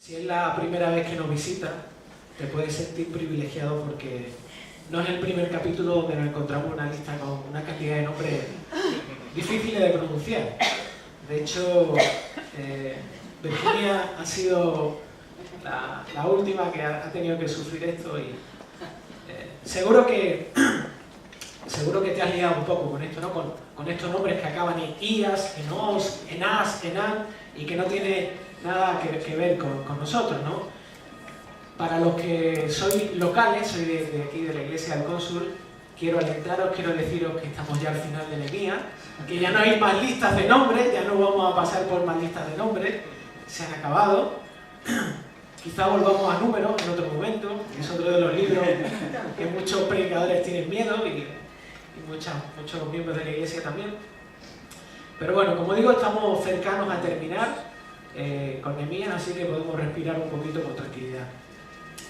Si es la primera vez que nos visita, te puedes sentir privilegiado porque no es el primer capítulo donde nos encontramos una lista con una cantidad de nombres difíciles de pronunciar. De hecho, Virginia ha sido la última que ha tenido que sufrir esto y seguro que te has liado un poco con esto, ¿no? Con estos nombres que acaban en IAS, en OS, en AS, en AN y que no tiene nada que ver con nosotros, ¿no? Para los que sois locales, soy de aquí de la Iglesia del Cónsul, quiero alentaros, quiero deciros que estamos ya al final de Nehemías, que ya no hay más listas de nombres, ya no vamos a pasar por más listas de nombres, se han acabado. Quizá volvamos a números en otro momento, que es otro de los libros que muchos predicadores tienen miedo y muchos miembros de la Iglesia también. Pero bueno, como digo, estamos cercanos a terminar con Nehemías, así que podemos respirar un poquito con tranquilidad.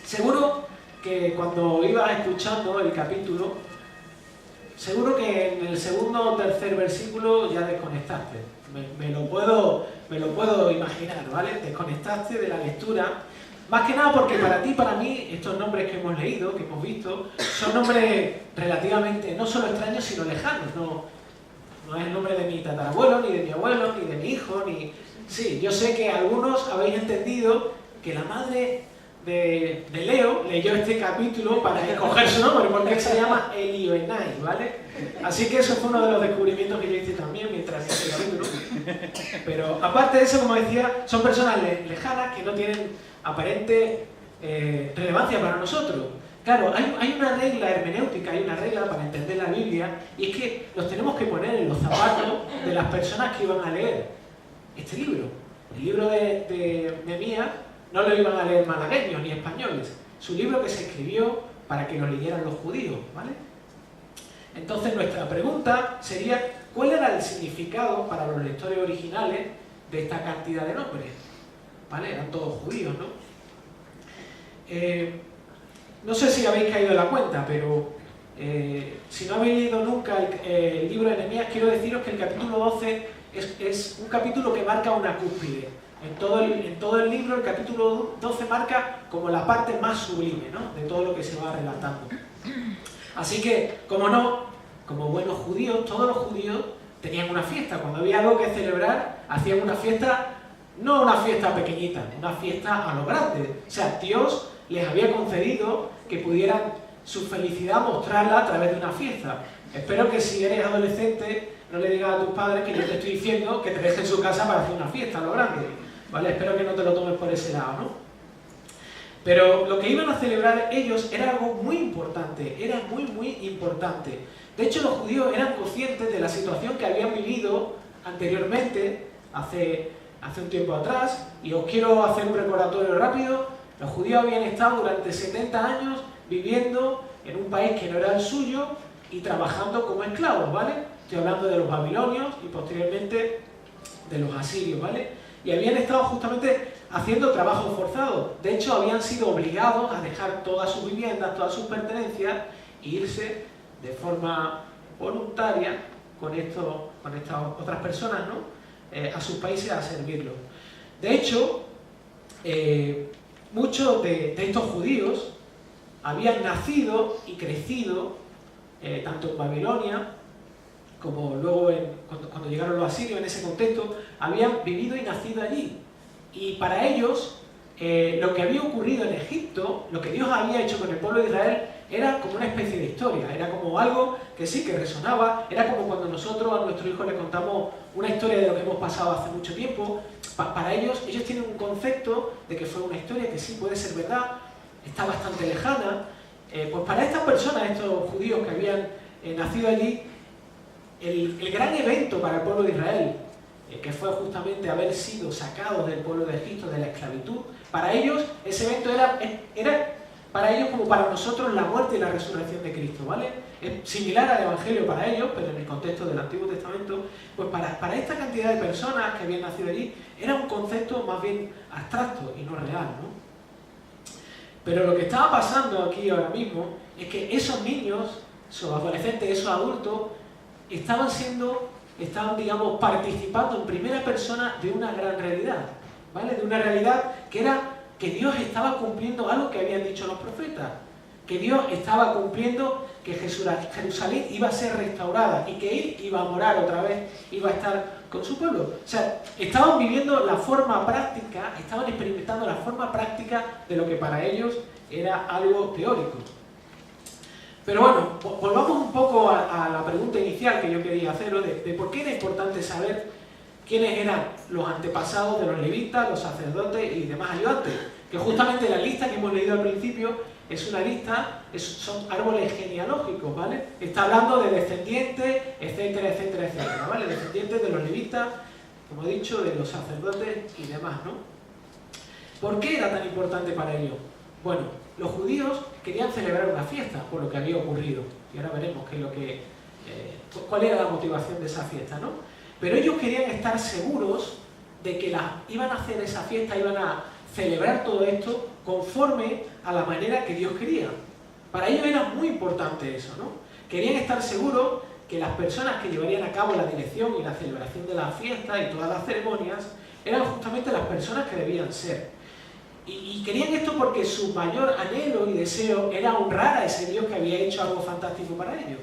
Seguro que cuando ibas escuchando el capítulo, seguro que en el segundo o tercer versículo ya desconectaste. Me lo puedo imaginar, ¿vale? Desconectaste de la lectura. Más que nada porque para ti y para mí estos nombres que hemos leído, que hemos visto, son nombres relativamente no solo extraños, sino lejanos. No es el nombre de mi tatarabuelo, ni de mi abuelo, ni de mi hijo, ni... Sí, yo sé que algunos habéis entendido que la madre de Leo leyó este capítulo para escoger su nombre, porque él se llama Elioenai, ¿vale? Así que eso fue uno de los descubrimientos que yo hice también mientras hice el capítulo. Pero aparte de eso, como decía, son personas lejanas que no tienen aparente relevancia para nosotros. Claro, hay una regla hermenéutica, hay una regla para entender la Biblia, y es que nos tenemos que poner en los zapatos de las personas que iban a leer este libro. El libro de Nehemías no lo iban a leer malagueños ni españoles. Es un libro que se escribió para que lo leyeran los judíos, ¿vale? Entonces nuestra pregunta sería, ¿cuál era el significado para los lectores originales de esta cantidad de nombres? ¿Vale? Eran todos judíos, ¿no? No sé si habéis caído en la cuenta, pero si no habéis leído nunca el libro de Nehemías, quiero deciros que el capítulo 12 es un capítulo que marca una cúspide. En todo el libro, el capítulo 12 marca como la parte más sublime, ¿no? De todo lo que se va relatando. Así que, como buenos judíos, todos los judíos tenían una fiesta. Cuando había algo que celebrar, hacían una fiesta, no una fiesta pequeñita, una fiesta a lo grande. O sea, Dios les había concedido que pudieran su felicidad mostrarla a través de una fiesta. Espero que si eres adolescente no le digas a tus padres que yo te estoy diciendo que te dejen su casa para hacer una fiesta a lo grande, ¿vale? Espero que no te lo tomes por ese lado, ¿no? Pero lo que iban a celebrar ellos era algo muy importante, era muy importante. De hecho, los judíos eran conscientes de la situación que habían vivido anteriormente, hace un tiempo atrás, y os quiero hacer un recordatorio rápido. Los judíos habían estado durante 70 años viviendo en un país que no era el suyo y trabajando como esclavos, ¿vale? Estoy hablando de los babilonios y posteriormente de los asirios, ¿vale? Y habían estado justamente haciendo trabajo forzado. De hecho, habían sido obligados a dejar todas sus viviendas, todas sus pertenencias e irse de forma voluntaria con estas otras personas, ¿no? A sus países a servirlos. De hecho, muchos de estos judíos habían nacido y crecido tanto en Babilonia como luego cuando llegaron los asirios, en ese contexto, habían vivido y nacido allí. Y para ellos, lo que había ocurrido en Egipto, lo que Dios había hecho con el pueblo de Israel, era como una especie de historia, era como algo que sí, que resonaba, era como cuando nosotros a nuestros hijos les contamos una historia de lo que hemos pasado hace mucho tiempo. Para ellos tienen un concepto de que fue una historia que sí puede ser verdad, está bastante lejana. Pues para estas personas, estos judíos que habían nacido allí, el gran evento para el pueblo de Israel, que fue justamente haber sido sacados del pueblo de Egipto, de la esclavitud, para ellos ese evento era para ellos como para nosotros la muerte y la resurrección de Cristo, ¿vale? Es similar al Evangelio para ellos, pero en el contexto del Antiguo Testamento, pues para esta cantidad de personas que habían nacido allí, era un concepto más bien abstracto y no real, ¿no? Pero lo que estaba pasando aquí ahora mismo es que esos niños, esos adolescentes, esos adultos, estaban, participando en primera persona de una gran realidad, ¿vale? De una realidad que era que Dios estaba cumpliendo algo que habían dicho los profetas, que Dios estaba cumpliendo que Jerusalén iba a ser restaurada y que Él iba a morar otra vez, iba a estar con su pueblo. O sea, estaban viviendo la forma práctica, estaban experimentando la forma práctica de lo que para ellos era algo teórico. Pero bueno, volvamos un poco a la pregunta inicial que yo quería haceros de por qué era importante saber quiénes eran los antepasados de los levitas, los sacerdotes y demás ayudantes. Que justamente la lista que hemos leído al principio es una lista, son árboles genealógicos, ¿vale? Está hablando de descendientes, etcétera, etcétera, etcétera, ¿vale? Descendientes de los levitas, como he dicho, de los sacerdotes y demás, ¿no? ¿Por qué era tan importante para ellos? Bueno, los judíos querían celebrar una fiesta por lo que había ocurrido. Y ahora veremos qué es lo que, cuál era la motivación de esa fiesta, ¿no? Pero ellos querían estar seguros de que iban a hacer esa fiesta, iban a celebrar todo esto conforme a la manera que Dios quería. Para ellos era muy importante eso, ¿no? Querían estar seguros que las personas que llevarían a cabo la dirección y la celebración de la fiesta y todas las ceremonias eran justamente las personas que debían ser. Y querían esto porque su mayor anhelo y deseo era honrar a ese Dios que había hecho algo fantástico para ellos.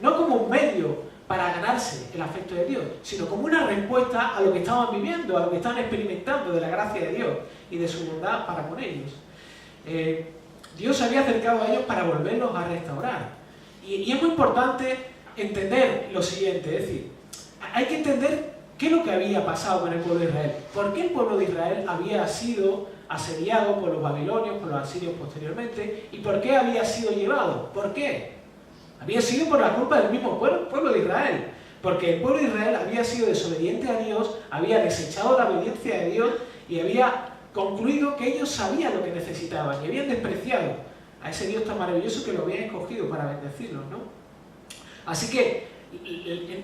No como un medio para ganarse el afecto de Dios, sino como una respuesta a lo que estaban viviendo, a lo que estaban experimentando de la gracia de Dios y de su bondad para con ellos. Dios se había acercado a ellos para volverlos a restaurar. Y es muy importante entender lo siguiente, es decir, hay que entender qué es lo que había pasado con el pueblo de Israel. ¿Por qué el pueblo de Israel había sido asediado por los babilonios, por los asirios posteriormente? ¿Y por qué había sido llevado? ¿Por qué? Había sido por la culpa del mismo pueblo de Israel, porque el pueblo de Israel había sido desobediente a Dios, había desechado la obediencia de Dios y había concluido que ellos sabían lo que necesitaban y habían despreciado a ese Dios tan maravilloso que lo habían escogido para bendecirlos, ¿no? Así que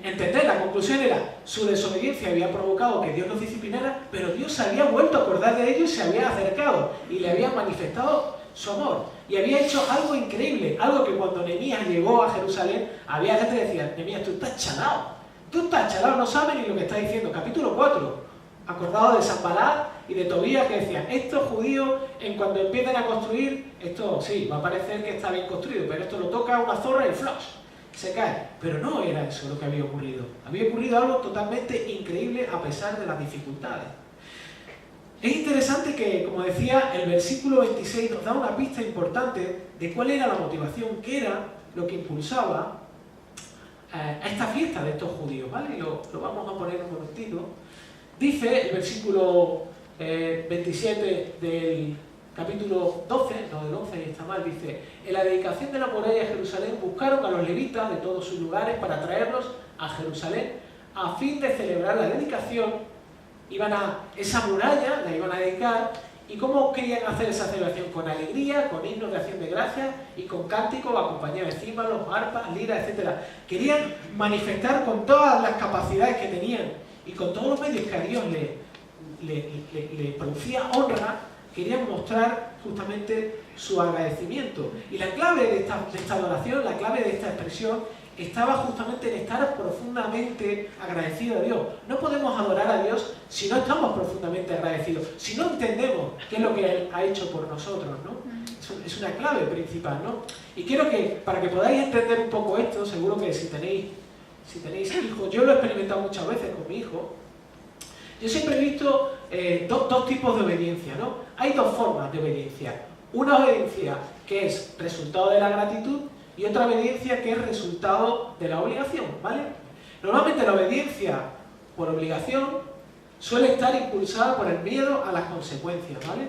entender, la conclusión era, su desobediencia había provocado que Dios los disciplinara, pero Dios se había vuelto a acordar de ellos y se había acercado y le había manifestado su amor. Y había hecho algo increíble, algo que cuando Nehemías llegó a Jerusalén, había gente que decía, Nehemías, tú estás chalado, no sabes ni lo que está diciendo. Capítulo 4, acordado de Sanballat y de Tobías, que decían, estos judíos, en cuanto empiezan a construir, esto sí, va a parecer que está bien construido, pero esto lo toca una zorra y flash, se cae. Pero no era eso lo que había ocurrido. Había ocurrido algo totalmente increíble a pesar de las dificultades. Es interesante que, como decía, el versículo 26 nos da una pista importante de cuál era la motivación, qué era lo que impulsaba a esta fiesta de estos judíos, ¿vale? Y lo vamos a poner un momentito. Dice el versículo 27 del capítulo 12, no del 11, está mal, dice, en la dedicación de la muralla de Jerusalén buscaron a los levitas de todos sus lugares para traerlos a Jerusalén a fin de celebrar la dedicación. Iban a esa muralla, la iban a dedicar, y ¿cómo querían hacer esa celebración? Con alegría, con himnos de acción de gracias y con cánticos acompañados de címbalos, arpas, liras, etc. Querían manifestar con todas las capacidades que tenían y con todos los medios que a Dios le producía honra, querían mostrar justamente su agradecimiento. Y la clave de esta adoración, la clave de esta expresión, estaba justamente en estar profundamente agradecido a Dios. No podemos adorar a Dios si no estamos profundamente agradecidos, si no entendemos qué es lo que Él ha hecho por nosotros, ¿no? Es una clave principal, ¿no? Y quiero que, para que podáis entender un poco esto, seguro que si tenéis hijos, yo lo he experimentado muchas veces con mi hijo, yo siempre he visto dos tipos de obediencia, ¿no? Hay dos formas de obediencia. Una obediencia que es resultado de la gratitud y otra obediencia que es resultado de la obligación, ¿vale? Normalmente la obediencia por obligación suele estar impulsada por el miedo a las consecuencias, ¿vale?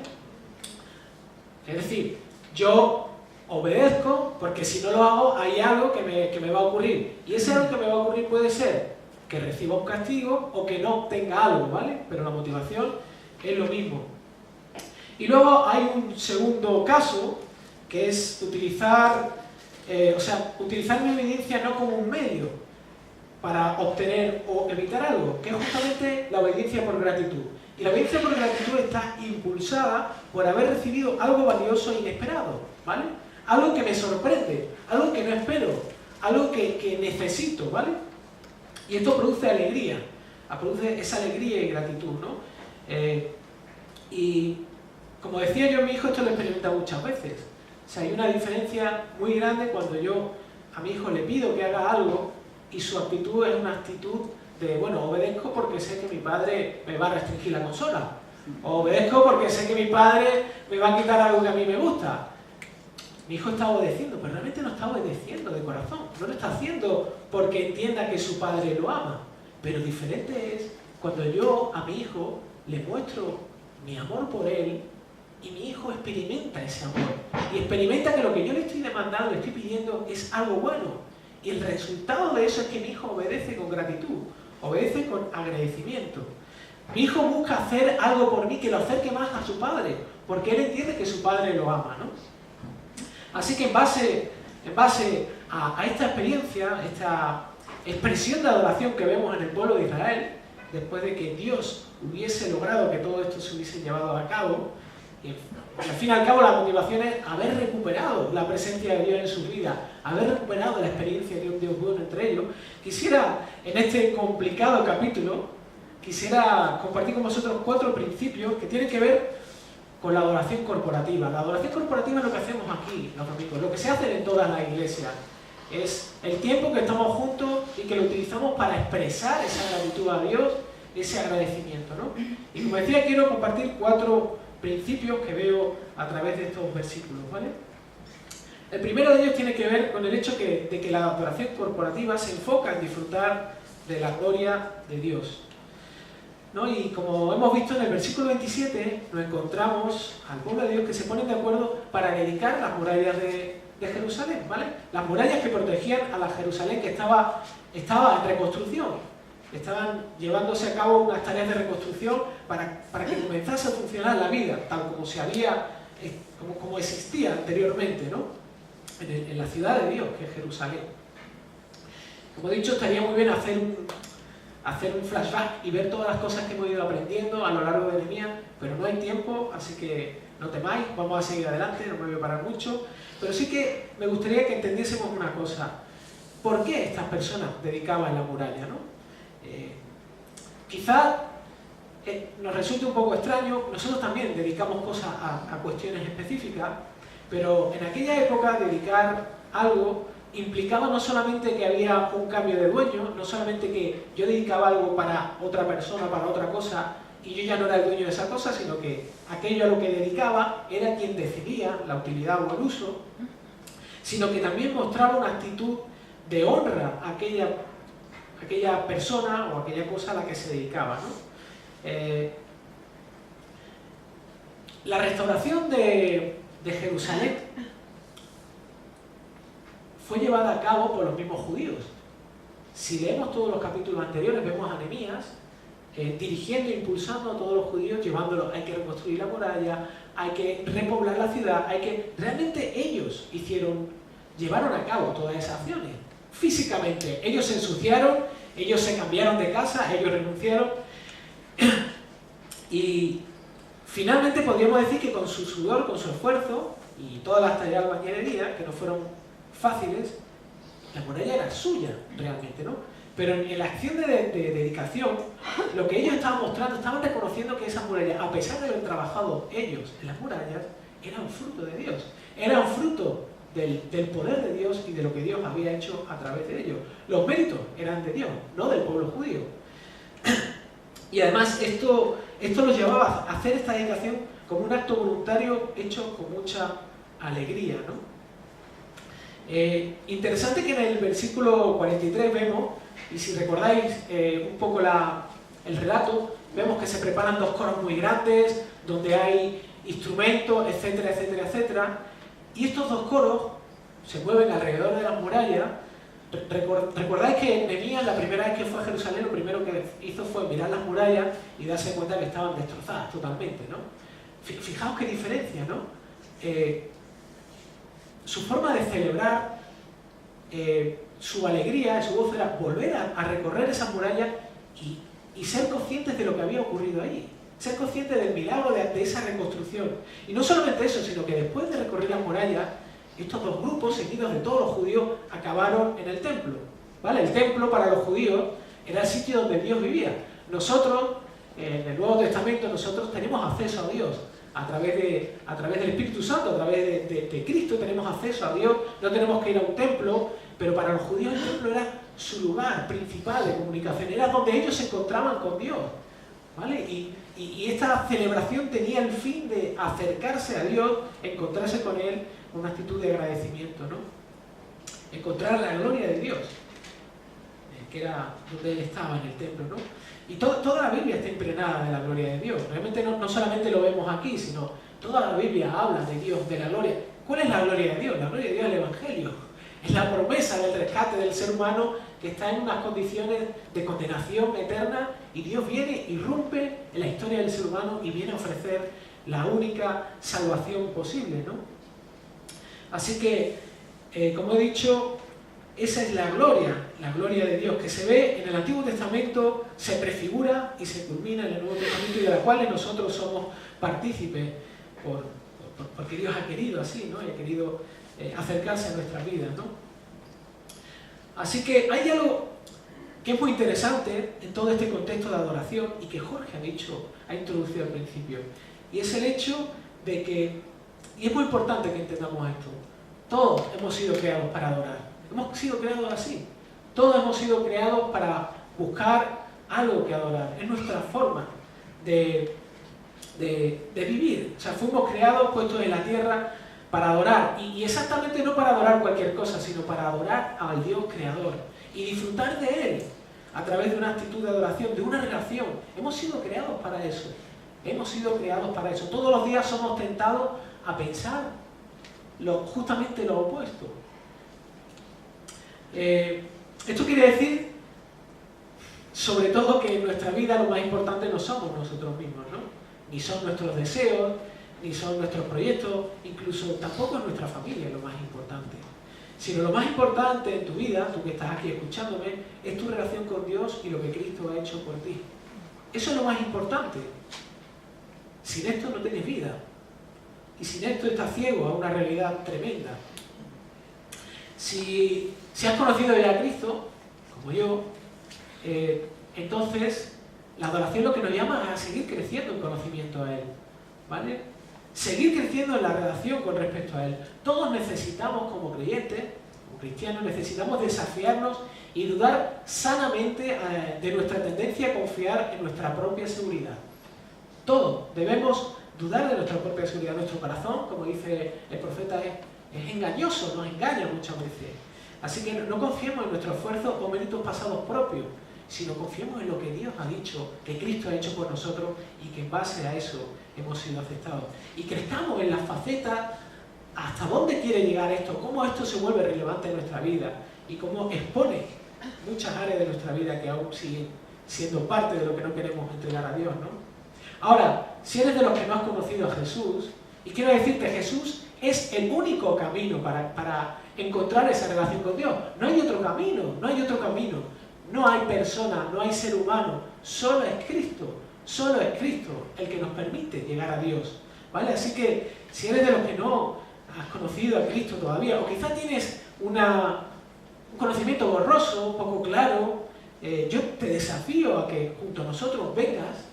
Es decir, yo obedezco porque si no lo hago hay algo que me va a ocurrir. Y ese algo que me va a ocurrir puede ser que reciba un castigo o que no obtenga algo, ¿vale? Pero la motivación es lo mismo. Y luego hay un segundo caso que es utilizar mi obediencia no como un medio para obtener o evitar algo, que es justamente la obediencia por gratitud. Y la obediencia por gratitud está impulsada por haber recibido algo valioso e inesperado, ¿vale? Algo que me sorprende, algo que no espero, algo que necesito, ¿vale? Y esto produce alegría, produce esa alegría y gratitud, ¿no? Y como decía yo, mi hijo esto lo experimenta muchas veces. O sea, hay una diferencia muy grande cuando yo a mi hijo le pido que haga algo y su actitud es una actitud de, bueno, obedezco porque sé que mi padre me va a restringir la consola. O obedezco porque sé que mi padre me va a quitar algo que a mí me gusta. Mi hijo está obedeciendo, pero realmente no está obedeciendo de corazón. No lo está haciendo porque entienda que su padre lo ama. Pero diferente es cuando yo a mi hijo le muestro mi amor por él y mi hijo experimenta ese amor. Y experimenta que lo que yo le estoy demandando, le estoy pidiendo, es algo bueno. Y el resultado de eso es que mi hijo obedece con gratitud, obedece con agradecimiento. Mi hijo busca hacer algo por mí que lo acerque más a su padre, porque él entiende que su padre lo ama, ¿no? Así que en base a esta experiencia, esta expresión de adoración que vemos en el pueblo de Israel, después de que Dios hubiese logrado que todo esto se hubiese llevado a cabo, al fin y al cabo la motivación es haber recuperado la presencia de Dios en sus vidas, haber recuperado la experiencia de un Dios bueno entre ellos. Quisiera, en este complicado capítulo, quisiera compartir con vosotros 4 principios que tienen que ver con la adoración corporativa. La adoración corporativa es lo que hacemos aquí, los domingos, lo que se hace en todas las iglesias. Es el tiempo que estamos juntos y que lo utilizamos para expresar esa gratitud a Dios, ese agradecimiento, ¿no? Y como decía, quiero compartir 4 principios que veo a través de estos versículos, ¿vale? El primero de ellos tiene que ver con el hecho de que la adoración corporativa se enfoca en disfrutar de la gloria de Dios, ¿no? Y como hemos visto en el versículo 27, nos encontramos al pueblo de Dios que se ponen de acuerdo para dedicar las murallas de Jerusalén, ¿vale? Las murallas que protegían a la Jerusalén que estaba en reconstrucción. Estaban llevándose a cabo unas tareas de reconstrucción para que comenzase a funcionar la vida, tal como como existía anteriormente, ¿no? En la ciudad de Dios, que es Jerusalén. Como he dicho, estaría muy bien hacer un flashback y ver todas las cosas que hemos ido aprendiendo a lo largo de Nehemías, pero no hay tiempo, así que no temáis, vamos a seguir adelante, no me voy a parar mucho. Pero sí que me gustaría que entendiésemos una cosa. ¿Por qué estas personas dedicaban la muralla, no? Quizás nos resulte un poco extraño, nosotros también dedicamos cosas a cuestiones específicas, pero en aquella época dedicar algo implicaba no solamente que había un cambio de dueño, no solamente que yo dedicaba algo para otra persona, para otra cosa, y yo ya no era el dueño de esa cosa, sino que aquello a lo que dedicaba era quien decidía la utilidad o el uso, sino que también mostraba una actitud de honra a aquella persona o aquella cosa a la que se dedicaba, ¿no? La restauración de Jerusalén fue llevada a cabo por los mismos judíos. Si leemos todos los capítulos anteriores, vemos a Nehemías dirigiendo e impulsando a todos los judíos, llevándolos, hay que reconstruir la muralla, hay que repoblar la ciudad, realmente ellos llevaron a cabo todas esas acciones. Físicamente, ellos se ensuciaron, ellos se cambiaron de casa, ellos renunciaron y finalmente podríamos decir que con su sudor, con su esfuerzo y todas las tareas de albañilería, que no fueron fáciles, la muralla era suya realmente, ¿no? Pero en la acción de dedicación, lo que ellos estaban mostrando, estaban reconociendo que esas murallas, a pesar de haber trabajado ellos en las murallas, eran fruto de Dios, eran fruto del poder de Dios y de lo que Dios había hecho a través de ellos. Los méritos eran de Dios, no del pueblo judío. Y además esto los llevaba a hacer esta dedicación como un acto voluntario hecho con mucha alegría, ¿no? Interesante que en el versículo 43 vemos, y si recordáis un poco el relato, vemos que se preparan 2 coros muy grandes, donde hay instrumentos, etcétera, etcétera, etcétera. Y estos 2 coros se mueven alrededor de las murallas. ¿Recordáis que Nehemías, la primera vez que fue a Jerusalén, lo primero que hizo fue mirar las murallas y darse cuenta que estaban destrozadas totalmente, ¿no? Fijaos qué diferencia, ¿no? Su forma de celebrar, su alegría, su gozo era volver a recorrer esas murallas y ser conscientes de lo que había ocurrido ahí. Ser conscientes del milagro de esa reconstrucción. Y no solamente eso, sino que después de recorrer las murallas, estos 2 grupos seguidos de todos los judíos acabaron en el templo, ¿vale? El templo para los judíos era el sitio donde Dios vivía. Nosotros, en el Nuevo Testamento, nosotros tenemos acceso a Dios a través del Espíritu Santo, a través de Cristo tenemos acceso a Dios, no tenemos que ir a un templo, pero para los judíos el templo era su lugar principal de comunicación, era donde ellos se encontraban con Dios, ¿vale? Y esta celebración tenía el fin de acercarse a Dios, encontrarse con Él, una actitud de agradecimiento, ¿no? Encontrar la gloria de Dios, que era donde Él estaba, en el templo, ¿no? Y toda la Biblia está impregnada de la gloria de Dios. Realmente no solamente lo vemos aquí, sino toda la Biblia habla de Dios, de la gloria. ¿Cuál es la gloria de Dios? La gloria de Dios es el Evangelio. Es la promesa del rescate del ser humano que está en unas condiciones de condenación eterna y Dios viene, irrumpe en la historia del ser humano y viene a ofrecer la única salvación posible, ¿no? Así que, como he dicho, esa es la gloria de Dios, que se ve en el Antiguo Testamento, se prefigura y se culmina en el Nuevo Testamento y de la cual nosotros somos partícipes porque Dios ha querido así, ¿no? Y ha querido acercarse a nuestras vidas, ¿no? Así que hay algo que es muy interesante en todo este contexto de adoración y que Jorge ha introducido al principio, y es el hecho de que, y es muy importante que entendamos esto, todos hemos sido creados para adorar. Hemos sido creados así. Todos hemos sido creados para buscar algo que adorar. Es nuestra forma de vivir. O sea, fuimos creados, puestos en la tierra para adorar. Y exactamente no para adorar cualquier cosa, sino para adorar al Dios creador. Y disfrutar de Él a través de una actitud de adoración, de una relación. Hemos sido creados para eso. Hemos sido creados para eso. Todos los días somos tentados a pensar justamente lo opuesto. Esto quiere decir, sobre todo, que en nuestra vida lo más importante no somos nosotros mismos, ¿no? Ni son nuestros deseos, ni son nuestros proyectos, incluso tampoco es nuestra familia lo más importante. Sino lo más importante en tu vida, tú que estás aquí escuchándome, es tu relación con Dios y lo que Cristo ha hecho por ti. Eso es lo más importante. Sin esto no tienes vida. Y sin esto estás ciego a una realidad tremenda. Si has conocido ya a Cristo, como yo, entonces la adoración lo que nos llama es a seguir creciendo en conocimiento a Él, ¿vale? Seguir creciendo en la relación con respecto a Él. Todos necesitamos, como creyentes, como cristianos, necesitamos desafiarnos y dudar sanamente de nuestra tendencia a confiar en nuestra propia seguridad. Todos debemos dudar de nuestra propia seguridad. Nuestro corazón, como dice el profeta, es engañoso, nos engaña muchas veces. Así que no confiemos en nuestros esfuerzos o méritos pasados propios, sino confiemos en lo que Dios ha dicho, que Cristo ha hecho por nosotros y que en base a eso hemos sido aceptados. Y crezcamos en las facetas, hasta dónde quiere llegar esto, cómo esto se vuelve relevante en nuestra vida y cómo expone muchas áreas de nuestra vida que aún siguen siendo parte de lo que no queremos entregar a Dios, ¿no? Ahora, si eres de los que no has conocido a Jesús, y quiero decirte, Jesús es el único camino para encontrar esa relación con Dios. No hay otro camino, no hay otro camino. No hay persona, no hay ser humano. Solo es Cristo el que nos permite llegar a Dios, ¿vale? Así que, si eres de los que no has conocido a Cristo todavía, o quizá tienes un conocimiento borroso, poco claro, yo te desafío a que junto a nosotros vengas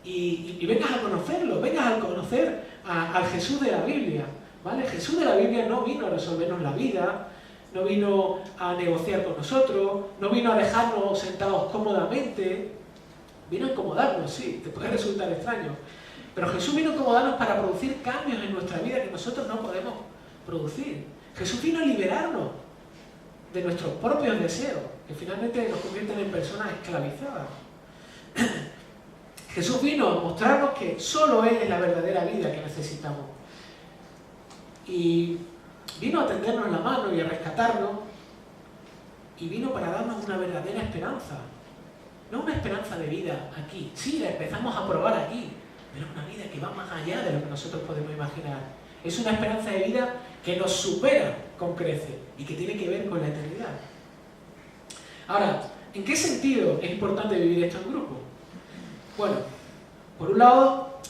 y vengas a conocerlo, vengas a conocer al Jesús de la Biblia, ¿vale? Jesús de la Biblia no vino a resolvernos la vida, no vino a negociar con nosotros, no vino a dejarnos sentados cómodamente, vino a incomodarnos, sí, te puede resultar extraño, pero Jesús vino a incomodarnos para producir cambios en nuestra vida que nosotros no podemos producir. Jesús vino a liberarnos de nuestros propios deseos, que finalmente nos convierten en personas esclavizadas. Jesús vino a mostrarnos que solo Él es la verdadera vida que necesitamos. Y vino a tendernos la mano y a rescatarnos, y vino para darnos una verdadera esperanza. No una esperanza de vida aquí. Sí, la empezamos a probar aquí, pero una vida que va más allá de lo que nosotros podemos imaginar. Es una esperanza de vida que nos supera con creces y que tiene que ver con la eternidad. Ahora, ¿en qué sentido es importante vivir esto en grupo? Bueno, por un lado,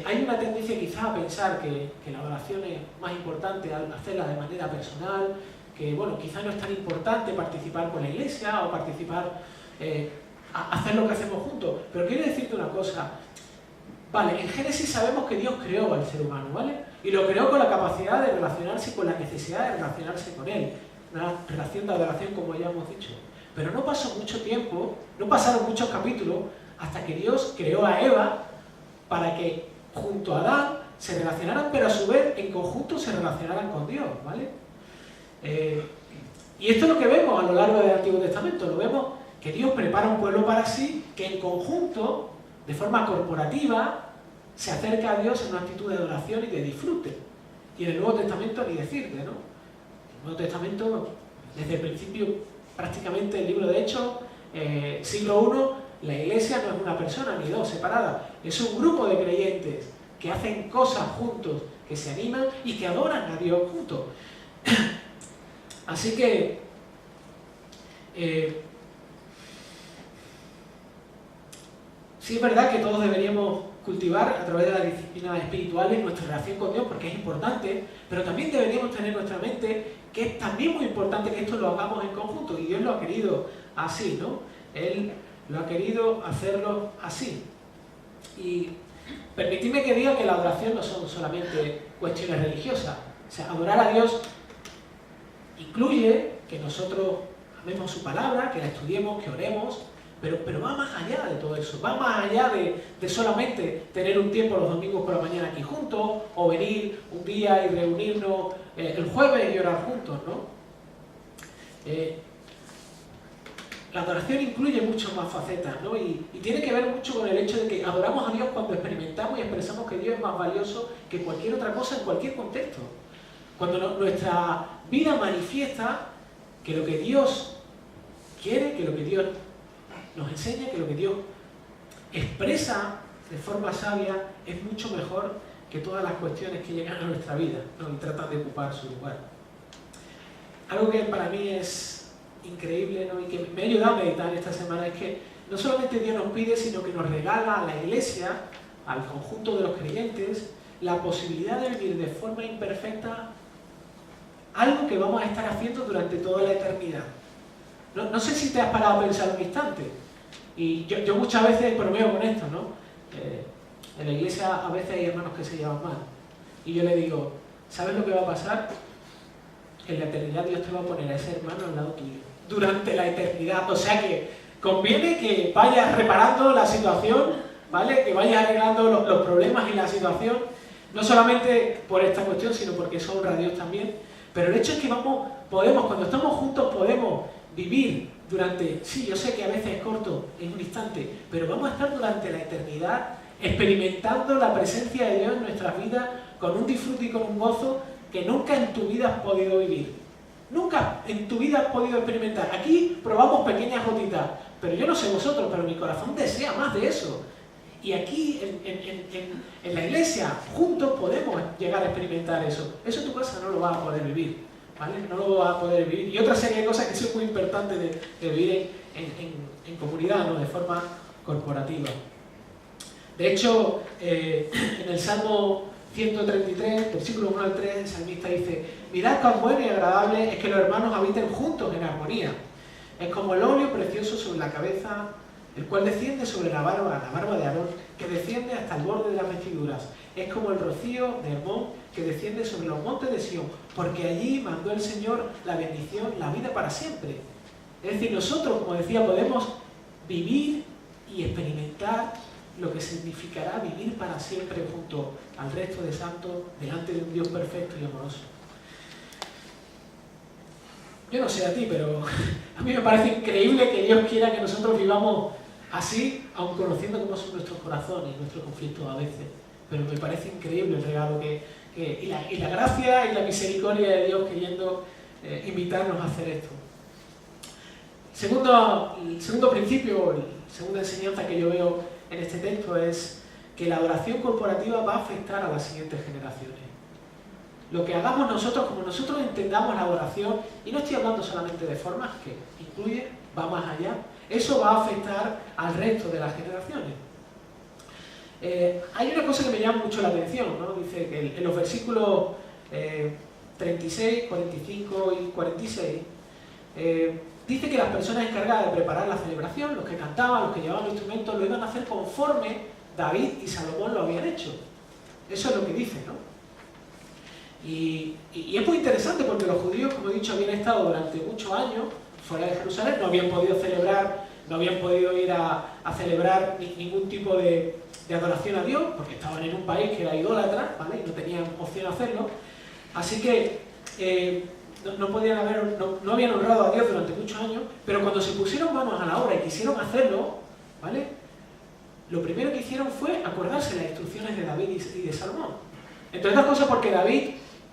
hay una tendencia quizá a pensar que la adoración es más importante al hacerla de manera personal, que bueno, quizá no es tan importante participar con la iglesia o participar, hacer lo que hacemos juntos. Pero quiero decirte una cosa, Vale, en Génesis sabemos que Dios creó al ser humano, ¿vale? Y lo creó con la capacidad de relacionarse, con la necesidad de relacionarse con él. Una relación de adoración, como ya hemos dicho. Pero no pasó mucho tiempo, no pasaron muchos capítulos, hasta que Dios creó a Eva para que junto a Adán se relacionaran, pero a su vez en conjunto se relacionaran con Dios, ¿vale? Y esto es lo que vemos a lo largo del Antiguo Testamento. Lo vemos que Dios prepara un pueblo para sí, que en conjunto, de forma corporativa, se acerca a Dios en una actitud de adoración y de disfrute. Y en el Nuevo Testamento ni decirle, ¿no? El Nuevo Testamento, desde el principio, prácticamente el libro de Hechos, siglo I, la iglesia no es una persona ni dos separadas, es un grupo de creyentes que hacen cosas juntos, que se animan y que adoran a Dios juntos. Así que sí es verdad que todos deberíamos cultivar a través de las disciplinas espirituales nuestra relación con Dios, porque es importante, pero también deberíamos tener en nuestra mente que es también muy importante que esto lo hagamos en conjunto, y Dios lo ha querido así, ¿no? Él lo ha querido hacerlo así. Y permitidme que diga que la adoración no son solamente cuestiones religiosas. O sea, adorar a Dios incluye que nosotros amemos su palabra, que la estudiemos, que oremos, pero va más allá de todo eso, va más allá de solamente tener un tiempo los domingos por la mañana aquí juntos, o venir un día y reunirnos el jueves y orar juntos, ¿no? La adoración incluye muchas más facetas, ¿no? Y tiene que ver mucho con el hecho de que adoramos a Dios cuando experimentamos y expresamos que Dios es más valioso que cualquier otra cosa en cualquier contexto. Cuando nuestra vida manifiesta que lo que Dios quiere, que lo que Dios nos enseña, que lo que Dios expresa de forma sabia es mucho mejor que todas las cuestiones que llegan a nuestra vida, ¿no? Y tratan de ocupar su lugar. Algo que para mí es increíble, ¿no? Y que me ha ayudado a meditar esta semana es que no solamente Dios nos pide, sino que nos regala a la iglesia, al conjunto de los creyentes, la posibilidad de vivir de forma imperfecta algo que vamos a estar haciendo durante toda la eternidad. No sé si te has parado a pensar un instante. Y yo muchas veces bromeo con esto, ¿no? En la iglesia a veces hay hermanos que se llevan mal. Y yo le digo, ¿sabes lo que va a pasar? En la eternidad Dios te va a poner a ese hermano al lado tuyo. Durante la eternidad. O sea que conviene que vayas reparando la situación, ¿vale? Que vayas arreglando los problemas y la situación. No solamente por esta cuestión, sino porque eso honra a Dios también. Pero el hecho es que podemos, cuando estamos juntos, podemos vivir durante, sí, yo sé que a veces es corto, en un instante, pero vamos a estar durante la eternidad experimentando la presencia de Dios en nuestras vidas con un disfrute y con un gozo que nunca en tu vida has podido vivir. Nunca en tu vida has podido experimentar. Aquí probamos pequeñas gotitas, pero yo no sé vosotros, pero mi corazón desea más de eso. Y aquí, en la iglesia, juntos podemos llegar a experimentar eso. Eso en tu casa no lo vas a poder vivir, ¿vale? No lo vas a poder vivir. Y otra serie de cosas que son muy importantes de vivir en comunidad, ¿no? De forma corporativa. De hecho, en el Salmo 133, versículo 1 al 3, el salmista dice: mirad cuán bueno y agradable es que los hermanos habiten juntos en armonía. Es como el óleo precioso sobre la cabeza, el cual desciende sobre la barba de Aarón, que desciende hasta el borde de las vestiduras. Es como el rocío de Hermón, que desciende sobre los montes de Sión, porque allí mandó el Señor la bendición, la vida para siempre. Es decir, nosotros, como decía, podemos vivir y experimentar lo que significará vivir para siempre junto al resto de santos, delante de un Dios perfecto y amoroso. Yo no sé a ti, pero a mí me parece increíble que Dios quiera que nosotros vivamos así, aun conociendo cómo son nuestros corazones y nuestros conflictos a veces. Pero me parece increíble el regalo y la gracia y la misericordia de Dios queriendo invitarnos a hacer esto. El segundo principio, la segunda enseñanza que yo veo en este texto es que la adoración corporativa va a afectar a las siguientes generaciones. Lo que hagamos nosotros, como nosotros entendamos la adoración, y no estoy hablando solamente de formas, que incluye, va más allá, eso va a afectar al resto de las generaciones. Hay una cosa que me llama mucho la atención, ¿no? Dice que en los versículos 36, 45 y 46, dice que las personas encargadas de preparar la celebración, los que cantaban, los que llevaban los instrumentos, lo iban a hacer conforme David y Salomón lo habían hecho. Eso es lo que dice, ¿no? Y es muy interesante porque los judíos, como he dicho, habían estado durante muchos años fuera de Jerusalén, no habían podido celebrar, no habían podido ir a celebrar ningún tipo de adoración a Dios, porque estaban en un país que era idólatra, ¿vale? Y no tenían opción de hacerlo. Así que no habían honrado a Dios durante muchos años, pero cuando se pusieron manos a la obra y quisieron hacerlo, ¿vale? Lo primero que hicieron fue acordarse las instrucciones de David y de Salomón. Entre otras cosas porque David,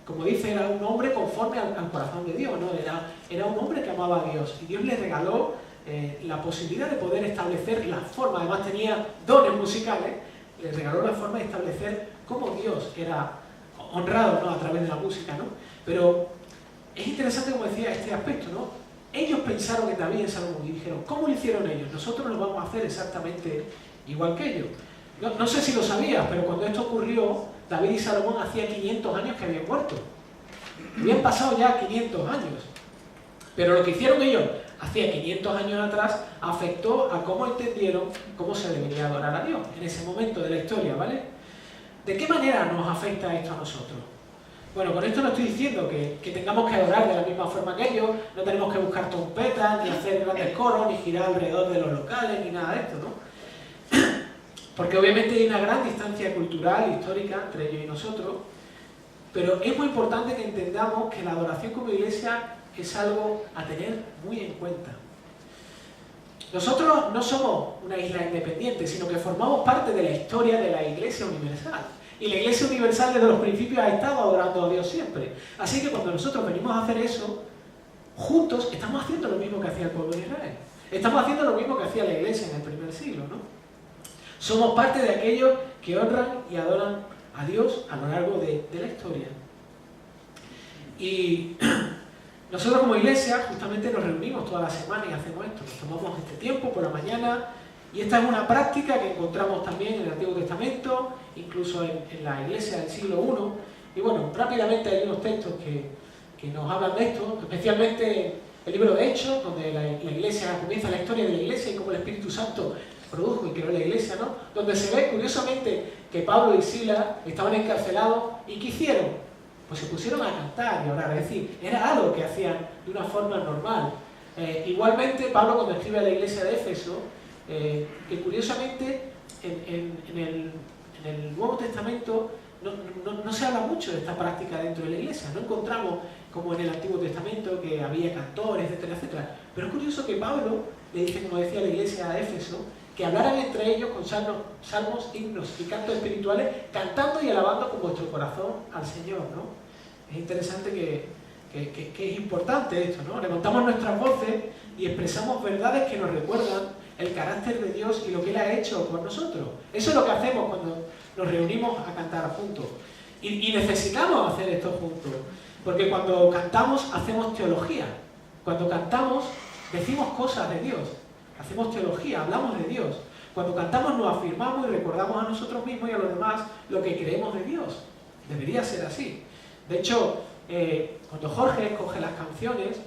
como dice, era un hombre conforme al corazón de Dios, ¿no? Era un hombre que amaba a Dios, y Dios le regaló la posibilidad de poder establecer la forma, además tenía dones musicales, le regaló la forma de establecer cómo Dios era honrado, ¿no? A través de la música, ¿no? Pero es interesante, como decía, este aspecto, ¿no? Ellos pensaron en David y en Salomón y dijeron, ¿cómo lo hicieron ellos? Nosotros lo vamos a hacer exactamente igual que ellos. No sé si lo sabías, pero cuando esto ocurrió, David y Salomón hacía 500 años que habían muerto. Habían pasado ya 500 años. Pero lo que hicieron ellos hacía 500 años atrás afectó a cómo entendieron cómo se debería adorar a Dios en ese momento de la historia, ¿vale? ¿De qué manera nos afecta esto a nosotros? Bueno, con esto no estoy diciendo que tengamos que adorar de la misma forma que ellos, no tenemos que buscar trompetas, ni hacer grandes coros, ni girar alrededor de los locales, ni nada de esto, ¿no? Porque obviamente hay una gran distancia cultural, histórica, entre ellos y nosotros, pero es muy importante que entendamos que la adoración como iglesia es algo a tener muy en cuenta. Nosotros no somos una isla independiente, sino que formamos parte de la historia de la Iglesia Universal. Y la Iglesia Universal desde los principios ha estado adorando a Dios siempre. Así que cuando nosotros venimos a hacer eso, juntos estamos haciendo lo mismo que hacía el pueblo de Israel. Estamos haciendo lo mismo que hacía la Iglesia en el primer siglo, ¿no? Somos parte de aquellos que honran y adoran a Dios a lo largo de la historia. Y nosotros como iglesia justamente nos reunimos toda la semana y hacemos esto. Nos tomamos este tiempo por la mañana y esta es una práctica que encontramos también en el Antiguo Testamento, incluso en la iglesia del siglo I. Y bueno, rápidamente hay unos textos que nos hablan de esto, especialmente el libro de Hechos, donde la iglesia comienza la historia de la iglesia y cómo el Espíritu Santo produjo y creó la iglesia, ¿no? Donde se ve curiosamente que Pablo y Silas estaban encarcelados y ¿qué hicieron? Pues se pusieron a cantar y a orar, es decir, era algo que hacían de una forma normal. Igualmente, Pablo cuando escribe a la iglesia de Éfeso, que curiosamente en el Nuevo Testamento no se habla mucho de esta práctica dentro de la iglesia, no encontramos como en el Antiguo Testamento que había cantores, etcétera, etcétera. Pero es curioso que Pablo le dice, como decía la iglesia de Éfeso, que hablaran entre ellos con salmos, himnos y cantos espirituales, cantando y alabando con vuestro corazón al Señor, ¿no? Es interesante que es importante esto, ¿no? Levantamos nuestras voces y expresamos verdades que nos recuerdan el carácter de Dios y lo que Él ha hecho por nosotros. Eso es lo que hacemos cuando nos reunimos a cantar juntos. Y necesitamos hacer esto juntos, porque cuando cantamos hacemos teología. Cuando cantamos decimos cosas de Dios. Hacemos teología, hablamos de Dios. Cuando cantamos nos afirmamos y recordamos a nosotros mismos y a los demás lo que creemos de Dios. Debería ser así. De hecho, cuando Jorge escoge las canciones,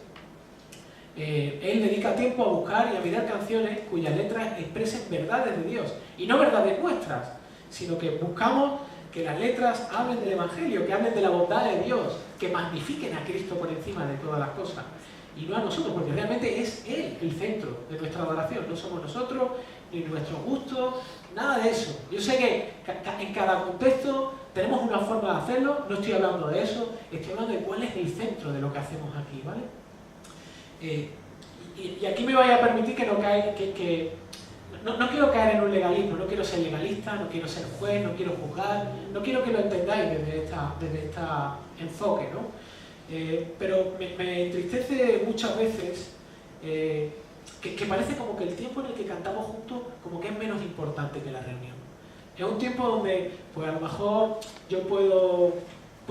él dedica tiempo a buscar y a mirar canciones cuyas letras expresen verdades de Dios. Y no verdades nuestras, sino que buscamos que las letras hablen del Evangelio, que hablen de la bondad de Dios, que magnifiquen a Cristo por encima de todas las cosas. Y no a nosotros, porque realmente es Él el centro de nuestra adoración. No somos nosotros, ni nuestros gustos, nada de eso. Yo sé que en cada contexto tenemos una forma de hacerlo, no estoy hablando de eso, estoy hablando de cuál es el centro de lo que hacemos aquí, ¿vale? Y aquí me vaya a permitir que no quiero caer en un legalismo, no quiero ser legalista, no quiero ser juez, no quiero juzgar, no quiero que lo entendáis desde este enfoque, ¿no? Pero me entristece muchas veces que parece como que el tiempo en el que cantamos juntos como que es menos importante que la reunión. Es un tiempo donde pues a lo mejor yo puedo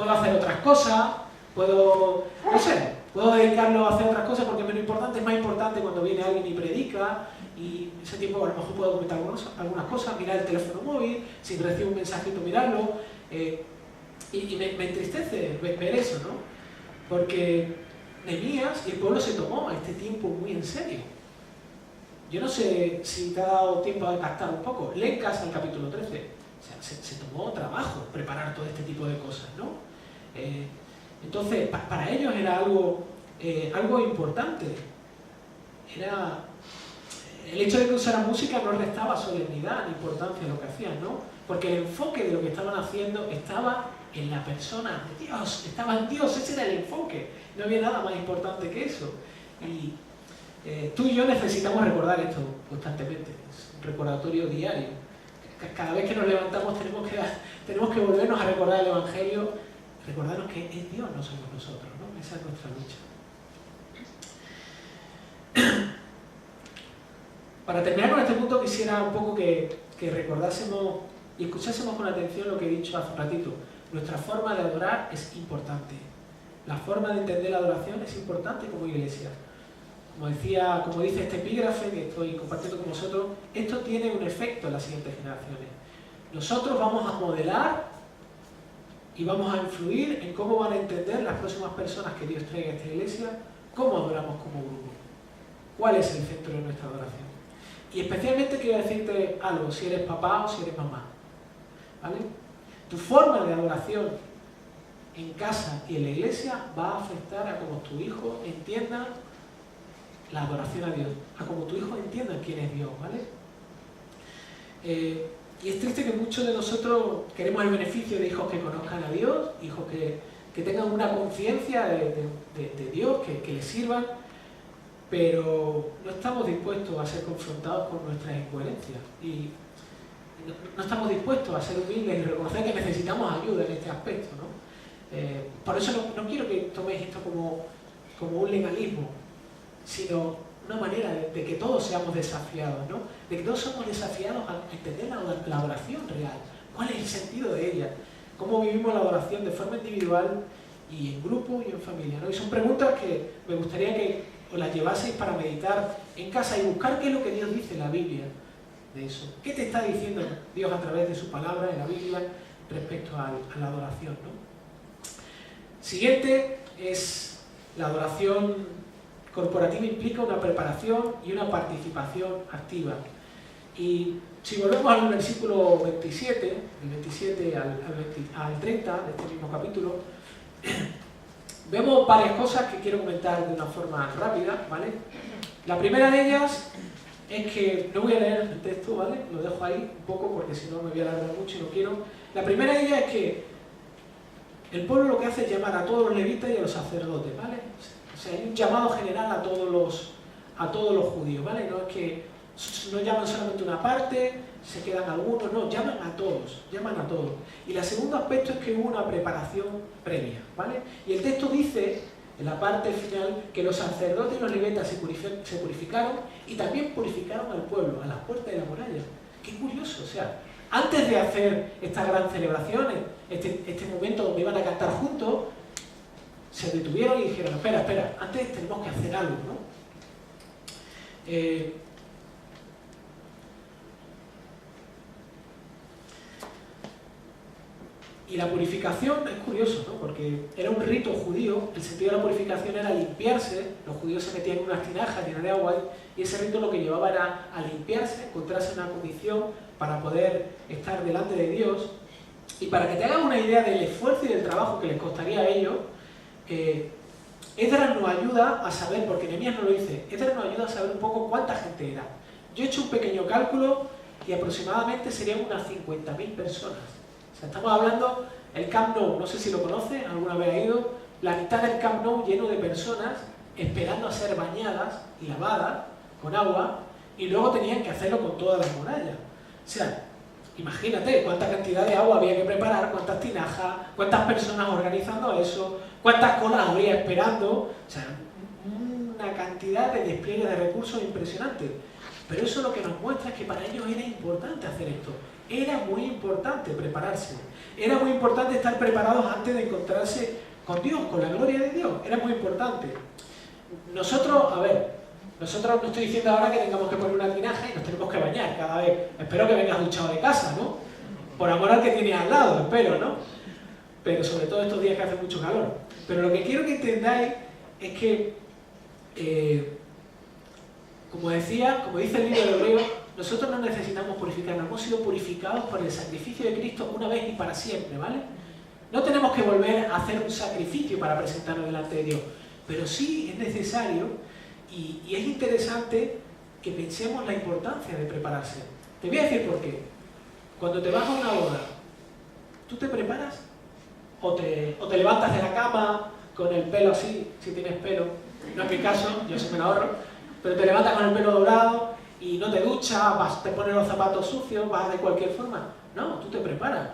hacer otras cosas, puedo dedicarlo a hacer otras cosas porque es menos importante. Es más importante cuando viene alguien y predica, y ese tiempo a lo mejor puedo comentar algunas cosas, mirar el teléfono móvil, si recibo un mensajito mirarlo, y me entristece ver eso, ¿no? Porque Nehemías y el pueblo se tomó este tiempo muy en serio. Yo no sé si te ha dado tiempo a captar un poco. Lee en casa el capítulo 13. O sea, se tomó trabajo preparar todo este tipo de cosas, ¿no? Entonces, para ellos era algo importante. Era el hecho de que usaran música no restaba solemnidad ni importancia a lo que hacían, ¿no? Porque el enfoque de lo que estaban haciendo estaba en la persona de Dios, estaba en Dios, ese era el enfoque. No había nada más importante que eso. Y tú y yo necesitamos recordar esto constantemente, es un recordatorio diario. Cada vez que nos levantamos tenemos que volvernos a recordar el Evangelio, recordarnos que es Dios, no somos nosotros, ¿no? Esa es nuestra lucha. Para terminar con este punto quisiera un poco que recordásemos y escuchásemos con atención lo que he dicho hace un ratito. Nuestra forma de adorar es importante. La forma de entender la adoración es importante como iglesia. Como dice este epígrafe que estoy compartiendo con vosotros, esto tiene un efecto en las siguientes generaciones. Nosotros vamos a modelar y vamos a influir en cómo van a entender las próximas personas que Dios traiga a esta iglesia, cómo adoramos como grupo, cuál es el centro de nuestra adoración. Y especialmente quiero decirte algo, si eres papá o si eres mamá, ¿vale? Tu forma de adoración en casa y en la iglesia va a afectar a cómo tu hijo entienda la adoración a Dios, a cómo tu hijo entienda quién es Dios, ¿vale? Y es triste que muchos de nosotros queremos el beneficio de hijos que conozcan a Dios, hijos que tengan una conciencia de Dios, que les sirvan, pero no estamos dispuestos a ser confrontados con nuestras incoherencias y no estamos dispuestos a ser humildes y reconocer que necesitamos ayuda en este aspecto, ¿no? Por eso no quiero que toméis esto como un legalismo, sino una manera de que todos seamos desafiados, ¿no? De que todos somos desafiados a entender la adoración real, cuál es el sentido de ella, cómo vivimos la adoración de forma individual y en grupo y en familia, ¿no? Y son preguntas que me gustaría que os las llevaseis para meditar en casa y buscar qué es lo que Dios dice en la Biblia de eso. ¿Qué te está diciendo Dios a través de su palabra en la Biblia respecto a la adoración, ¿no? Siguiente es la adoración corporativa, implica una preparación y una participación activa. Y si volvemos al versículo 27, del 27 al 30 de este mismo capítulo, vemos varias cosas que quiero comentar de una forma rápida, ¿vale? La primera de ellas es que, no voy a leer el texto, ¿vale? Lo dejo ahí un poco porque si no me voy a alargar mucho y no quiero. La primera de ellas es que el pueblo lo que hace es llamar a todos los levitas y a los sacerdotes, ¿vale? O sea, hay un llamado general a todos los judíos, ¿vale? No es que no llaman solamente una parte, se quedan algunos, no, llaman a todos. Y el segundo aspecto es que hubo una preparación previa, ¿vale? Y el texto dice, en la parte final, que los sacerdotes y los levitas se purificaron y también purificaron al pueblo, a las puertas de la muralla. Qué curioso, o sea, antes de hacer estas gran celebraciones, este momento donde iban a cantar juntos, se detuvieron y dijeron, espera, antes tenemos que hacer algo, ¿no? Y la purificación es curioso, ¿no? Porque era un rito judío, el sentido de la purificación era limpiarse, los judíos se metían en unas tinajas llenas de agua y ese rito lo que llevaba era a limpiarse, encontrarse en una condición para poder estar delante de Dios. Y para que te hagas una idea del esfuerzo y del trabajo que les costaría a ellos, Esdras nos ayuda a saber, porque Nehemías no lo dice, Esdras nos ayuda a saber un poco cuánta gente era. Yo he hecho un pequeño cálculo y aproximadamente serían unas 50.000 personas. O sea, estamos hablando, el Camp Nou, no sé si lo conocen, alguna vez ha ido, la mitad del Camp Nou lleno de personas esperando a ser bañadas y lavadas con agua y luego tenían que hacerlo con todas las murallas. O sea, imagínate cuánta cantidad de agua había que preparar, cuántas tinajas, cuántas personas organizando eso, cuántas colas habría esperando, o sea, una cantidad de despliegue de recursos impresionante. Pero eso lo que nos muestra es que para ellos era importante hacer esto, era muy importante prepararse, era muy importante estar preparados antes de encontrarse con Dios, con la gloria de Dios, era muy importante. Nosotros no estoy diciendo ahora que tengamos que poner una tinaja y nos tenemos que bañar cada vez. Espero que vengas duchado de casa, ¿no? Por amor al que tienes al lado, espero, ¿no? Pero sobre todo estos días que hace mucho calor. Pero lo que quiero que entendáis es que Como decía, como dice el libro de Hebreos, nosotros no necesitamos purificarnos, hemos sido purificados por el sacrificio de Cristo una vez y para siempre, ¿vale? No tenemos que volver a hacer un sacrificio para presentarnos delante de Dios, pero sí es necesario y es interesante que pensemos la importancia de prepararse. Te voy a decir por qué. Cuando te vas a una boda, ¿tú te preparas? ¿O te levantas de la cama con el pelo así, si tienes pelo? No es mi caso, yo sí me lo ahorro, pero te levantas con el pelo dorado y no te duchas, te pones los zapatos sucios, vas de cualquier forma. No, tú te preparas.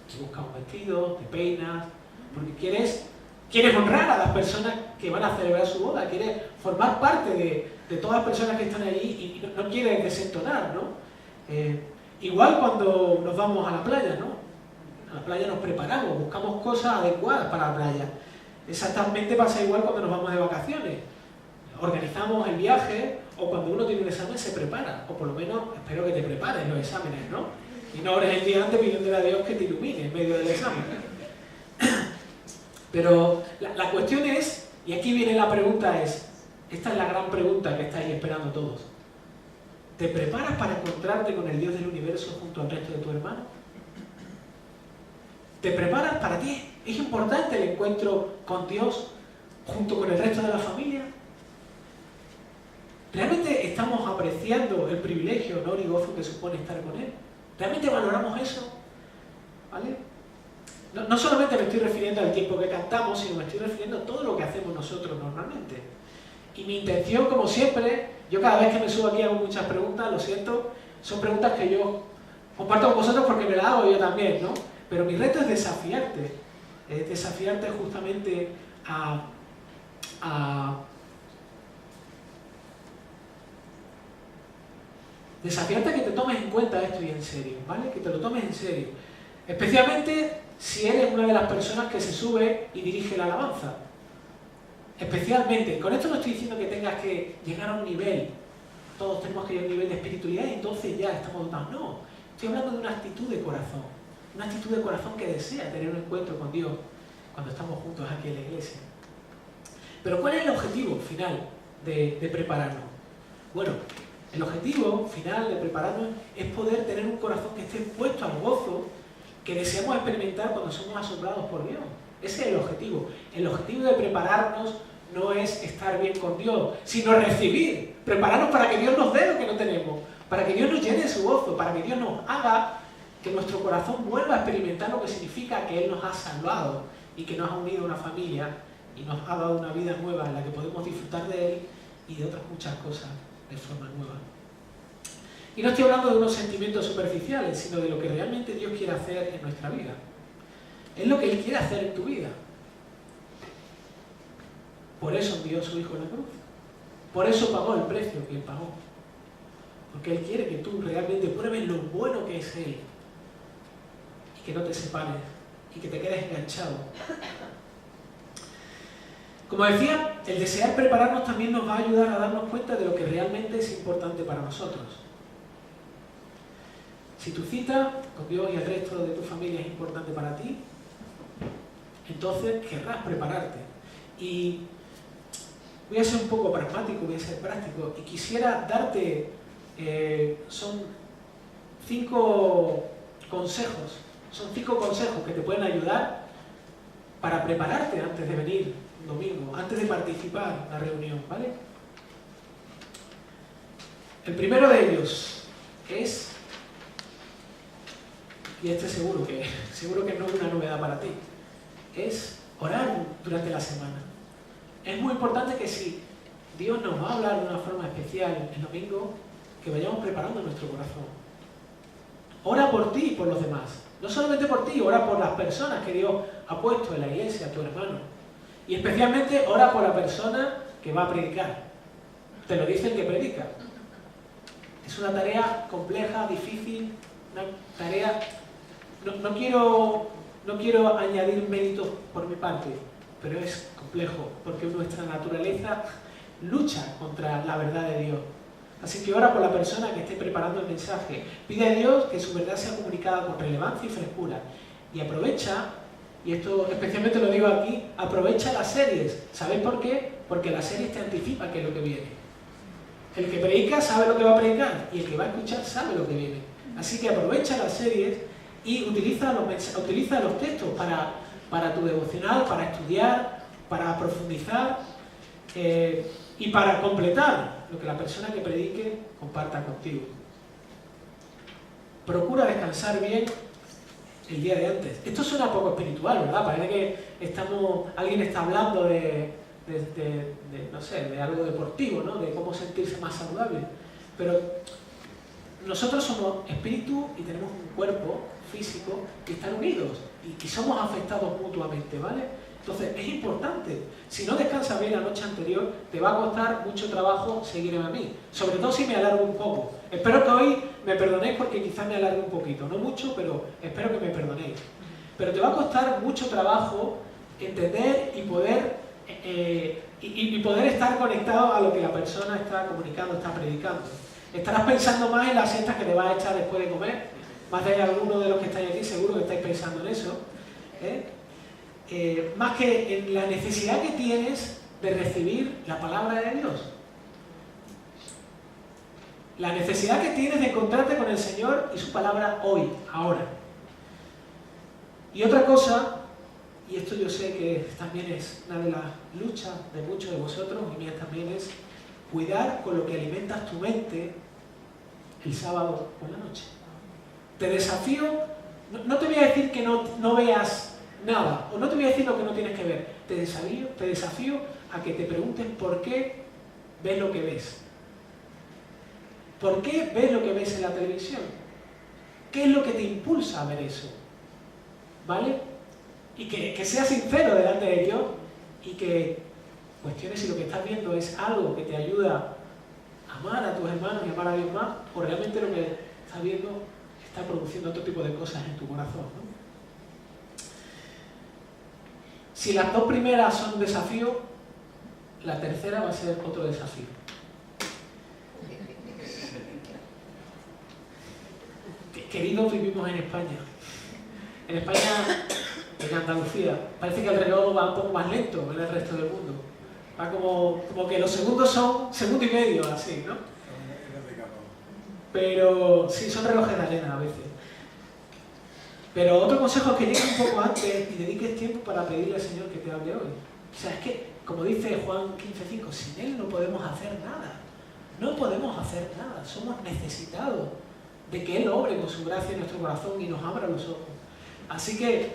Te buscas un vestido, te peinas, porque quieres honrar a las personas que van a celebrar su boda, quieres formar parte de todas las personas que están allí y no quieres desentonar, ¿no? Igual cuando nos vamos a la playa, ¿no? A la playa nos preparamos, buscamos cosas adecuadas para la playa. Exactamente pasa igual cuando nos vamos de vacaciones. Organizamos el viaje o cuando uno tiene un examen se prepara, o por lo menos espero que te prepares los exámenes, ¿no? Y no ores el día antes pidiéndole a Dios que te ilumine en medio del examen. Pero la cuestión es, y aquí viene la pregunta, esta es la gran pregunta que estáis esperando todos. ¿Te preparas para encontrarte con el Dios del universo junto al resto de tus hermanos? ¿Te preparas para ti? ¿Es importante el encuentro con Dios junto con el resto de la familia? ¿Realmente estamos apreciando el privilegio, honor y gozo que supone estar con Él? ¿Realmente valoramos eso? ¿Vale? No solamente me estoy refiriendo al tiempo que cantamos, sino me estoy refiriendo a todo lo que hacemos nosotros normalmente. Y mi intención, como siempre, yo cada vez que me subo aquí hago muchas preguntas, lo siento, son preguntas que yo comparto con vosotros porque me las hago yo también, ¿no? Pero mi reto es desafiarte justamente desafiarte a que te tomes en cuenta esto y en serio, ¿vale? Que te lo tomes en serio. Especialmente si eres una de las personas que se sube y dirige la alabanza. Especialmente, con esto no estoy diciendo que tengas que llegar a un nivel, todos tenemos que llegar a un nivel de espiritualidad y entonces ya estamos dotados. No, estoy hablando de una actitud de corazón. Una actitud de corazón que desea tener un encuentro con Dios cuando estamos juntos aquí en la iglesia. Pero ¿cuál es el objetivo final de prepararnos? Bueno, el objetivo final de prepararnos es poder tener un corazón que esté puesto al gozo que deseamos experimentar cuando somos asombrados por Dios. Ese es el objetivo. El objetivo de prepararnos no es estar bien con Dios, sino recibir. Prepararnos para que Dios nos dé lo que no tenemos, para que Dios nos llene de su gozo, para que Dios nos haga que nuestro corazón vuelva a experimentar lo que significa que Él nos ha salvado y que nos ha unido a una familia y nos ha dado una vida nueva en la que podemos disfrutar de Él y de otras muchas cosas de forma nueva. Y no estoy hablando de unos sentimientos superficiales, sino de lo que realmente Dios quiere hacer en nuestra vida. Es lo que Él quiere hacer en tu vida. Por eso envió a su Hijo en la cruz. Por eso pagó el precio que Él pagó. Porque Él quiere que tú realmente pruebes lo bueno que es Él. Y que no te separes. Y que te quedes enganchado. Como decía, el desear prepararnos también nos va a ayudar a darnos cuenta de lo que realmente es importante para nosotros. Si tu cita con Dios y el resto de tu familia es importante para ti, entonces querrás prepararte. Y voy a ser un poco pragmático, voy a ser práctico, y quisiera darte, son 5 consejos, que te pueden ayudar para prepararte antes de venir un domingo, antes de participar en la reunión, ¿vale? El primero de ellos es, y este seguro que no es una novedad para ti, es orar durante la semana. Es muy importante que si Dios nos va a hablar de una forma especial el domingo, que vayamos preparando nuestro corazón. Ora por ti y por los demás. No solamente por ti, ora por las personas que Dios ha puesto en la iglesia, tu hermano. Y especialmente ora por la persona que va a predicar. Te lo dice el que predica. Es una tarea compleja, difícil, una tarea... No quiero añadir méritos por mi parte, pero es complejo, porque nuestra naturaleza lucha contra la verdad de Dios. Así que ora por la persona que esté preparando el mensaje. Pide a Dios que su verdad sea comunicada con relevancia y frescura. Y aprovecha, y esto especialmente lo digo aquí, aprovecha las series. ¿Sabéis por qué? Porque las series te anticipan qué es lo que viene. El que predica sabe lo que va a predicar y el que va a escuchar sabe lo que viene. Así que aprovecha las series y utiliza los textos para tu devocional, para estudiar, para profundizar y para completar lo que la persona que predique comparta contigo. Procura descansar bien el día de antes. Esto suena poco espiritual, ¿verdad? Parece que alguien está hablando no sé, de algo deportivo, ¿no? De cómo sentirse más saludable. Pero nosotros somos espíritu y tenemos un cuerpo físico que están unidos y somos afectados mutuamente, ¿vale? Entonces es importante. Si no descansas bien la noche anterior, te va a costar mucho trabajo seguirme a mí. Sobre todo si me alargo un poco. Espero que hoy me perdonéis porque quizás me alargue un poquito. No mucho, pero espero que me perdonéis. Pero te va a costar mucho trabajo entender y poder estar conectado a lo que la persona está comunicando, está predicando. Estarás pensando más en la siesta que te vas a echar después de comer. Más de alguno de los que estáis aquí seguro que estáis pensando en eso. Más que en la necesidad que tienes de recibir la palabra de Dios. La necesidad que tienes de encontrarte con el Señor y su palabra hoy, ahora. Y otra cosa, y esto yo sé que también es una de las luchas de muchos de vosotros, y mía también, es cuidar con lo que alimentas tu mente el sábado por la noche. Te desafío, no te voy a decir que no veas nada, o no te voy a decir lo que no tienes que ver. Te desafío a que te preguntes por qué ves lo que ves. ¿Por qué ves lo que ves en la televisión? ¿Qué es lo que te impulsa a ver eso? ¿Vale? Y que seas sincero delante de Dios y que cuestiones si lo que estás viendo es algo que te ayuda a amar a tus hermanos y amar a Dios más, o realmente lo que estás viendo está produciendo otro tipo de cosas en tu corazón, ¿no? Si las dos primeras son un desafío, la tercera va a ser otro desafío. Queridos, vivimos en España. En España, en Andalucía, parece que el reloj va un poco más lento en el resto del mundo. Va como que los segundos son segundo y medio, así, ¿no? Pero sí, son relojes de arena a veces. Pero otro consejo es que llegues un poco antes y dediques tiempo para pedirle al Señor que te hable hoy. O sea, es que, como dice Juan 15:5, sin Él no podemos hacer nada. No podemos hacer nada. Somos necesitados de que Él obre con su gracia en nuestro corazón y nos abra los ojos. Así que